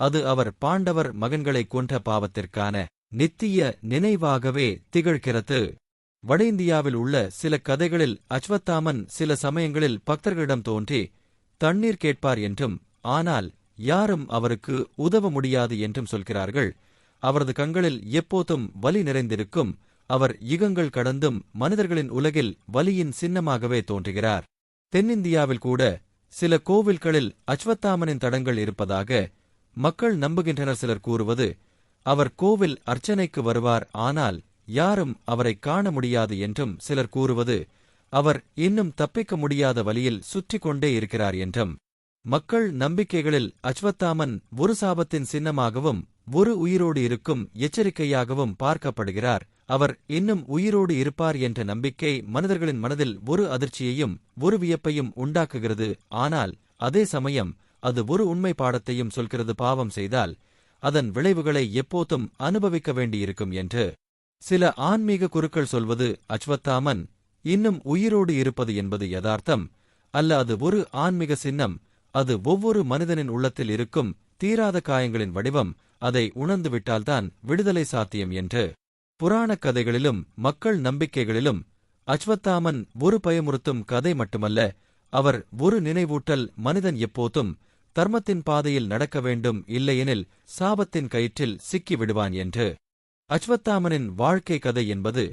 அது அவர் பாண்டவர் மகன்களை கொன்ற பாவத்திற்கான நித்திய நினைவாகவே திகழ்கிறது. வட இந்தியாவில் உள்ள சில கதைகளில் அஸ்வத்தாமன் சில சமயங்களில் பக்தர்களிடம் தோன்றி தண்ணீர் கேட்பார் என்றும், ஆனால் யாரும் அவருக்கு உதவ முடியாது என்றும் சொல்கிறார்கள். அவரது கண்களில் எப்போதும் வலி நிறைந்திருக்கும். அவர் யுகங்கள் கடந்தும் மனிதர்களின் உலகில் வலியின் சின்னமாகவே தோன்றுகிறார். தென்னிந்தியாவில் கூட சில கோவில்களில் அஸ்வத்தாமனின் தடங்கள் இருப்பதாக மக்கள் நம்புகின்றனர். சிலர் கூறுவது அவர் கோவில் அர்ச்சனைக்கு வருவார், ஆனால் யாரும் அவரை காண முடியாது என்றும், சிலர் கூறுவது அவர் இன்னும் தப்பிக்க முடியாத வழியில் சுற்றி கொண்டே இருக்கிறார் என்றும். மக்கள் நம்பிக்கைகளில் அஸ்வத்தாமன் ஒரு சாபத்தின் சின்னமாகவும் ஒரு உயிரோடு இருக்கும் எச்சரிக்கையாகவும் பார்க்கப்படுகிறார். அவர் இன்னும் உயிரோடு இருப்பார் என்ற நம்பிக்கை மனிதர்களின் மனதில் ஒரு அதிர்ச்சியையும் ஒரு வியப்பையும் உண்டாக்குகிறது. ஆனால் அதே சமயம் அது ஒரு உண்மை பாடத்தையும் சொல்கிறது. பாவம் செய்தால் அதன் விளைவுகளை எப்போதும் அனுபவிக்க வேண்டியிருக்கும் என்று. சில ஆன்மீக குருக்கள் சொல்வது அஸ்வத்தாமன் இன்னும் உயிரோடு இருப்பது என்பது யதார்த்தம் அல்ல, அது ஒரு ஆன்மீக சின்னம். அது ஒவ்வொரு மனிதனின் உள்ளத்தில் இருக்கும் தீராத காயங்களின் வடிவம். அதை உணர்ந்துவிட்டால்தான் விடுதலை சாத்தியம் என்று. புராணக் கதைகளிலும் மக்கள் நம்பிக்கைகளிலும் அஸ்வத்தாமன் ஒரு பயமுறுத்தும் கதை மட்டுமல்ல, அவர் ஒரு நினைவூட்டல். மனிதன் எப்போதும் தர்மத்தின் பாதையில் நடக்க வேண்டும், இல்லையெனில் சாபத்தின் கயிற்றில் சிக்கி விடுவான் என்று. அஸ்வத்தாமனின் வாழ்க்கை கதை என்பது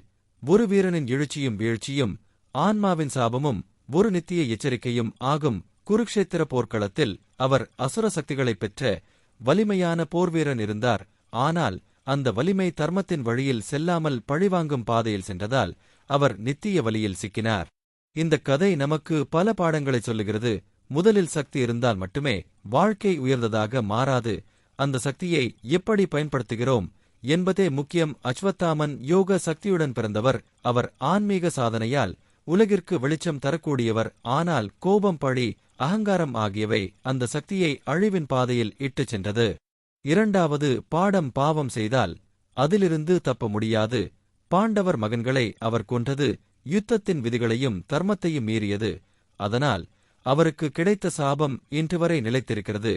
ஒரு வீரனின் எழுச்சியும் வீழ்ச்சியும், ஆன்மாவின் சாபமும் ஒரு நித்திய எச்சரிக்கையும் ஆகும். குருக்ஷேத்திர போர்க்களத்தில் அவர் அசுர சக்திகளைப் பெற்ற வலிமையான போர்வீரன் இருந்தார். ஆனால் அந்த வலிமை தர்மத்தின் வழியில் செல்லாமல் பழிவாங்கும் பாதையில் சென்றதால் அவர் நித்திய வலியில் சிக்கினார். இந்த கதை நமக்கு பல பாடங்களை சொல்லுகிறது. முதலில் சக்தி இருந்தால் மட்டுமே வாழ்க்கை உயர்ந்ததாக மாறாது. அந்த சக்தியை எப்படி பயன்படுத்துகிறோம் என்பதே முக்கியம். அஸ்வத்தாமன் யோக சக்தியுடன் பிறந்தவர். அவர் ஆன்மீக சாதனையால் உலகிற்கு வெளிச்சம் தரக்கூடியவர். ஆனால் கோபம், பழி, அகங்காரம் ஆகியவை அந்த சக்தியை அழிவின் பாதையில் இட்டுச் சென்றது. இரண்டாவது பாடம், பாவம் செய்தால் அதிலிருந்து தப்ப முடியாது. பாண்டவர் மகன்களை அவர் கொன்றது யுத்தத்தின் விதிகளையும் தர்மத்தையும் மீறியது. அதனால் அவருக்கு கிடைத்த சாபம் இன்று வரை நிலைத்திருக்கிறது.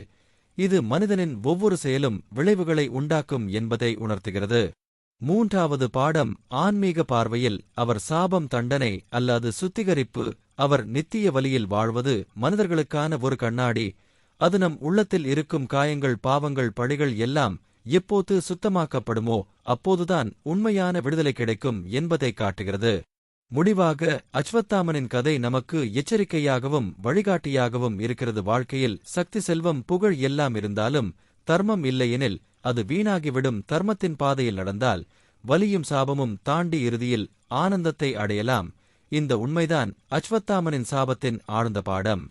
இது மனிதனின் ஒவ்வொரு செயலும் விளைவுகளை உண்டாக்கும் என்பதை உணர்த்துகிறது. மூன்றாவது பாடம், ஆன்மீக பார்வையில் அவர் சாபம் தண்டனை அல்ல, அது சுத்திகரிப்பு. அவர் நித்திய வலியில் வாழ்வது மனிதர்களுக்கான ஒரு கண்ணாடி. அது நம் உள்ளத்தில் இருக்கும் காயங்கள், பாவங்கள், பழிகள் எல்லாம் எப்போது சுத்தமாக்கப்படுமோ அப்போதுதான் உண்மையான விடுதலை கிடைக்கும் என்பதை காட்டுகிறது. முடிவாக அஸ்வத்தாமனின் கதை நமக்கு எச்சரிக்கையாகவும் வழிகாட்டியாகவும் இருக்கிறது. வாழ்க்கையில் சக்தி, செல்வம், புகழ் எல்லாம் இருந்தாலும் தர்மம் இல்லையெனில் அது வீணாகிவிடும். தர்மத்தின் பாதையில் நடந்தால் வலியும் சாபமும் தாண்டி இறுதியில் ஆனந்தத்தை அடையலாம். இந்த உண்மைதான் அஸ்வத்தாமனின் சாபத்தின் ஆழ்ந்த பாடம்.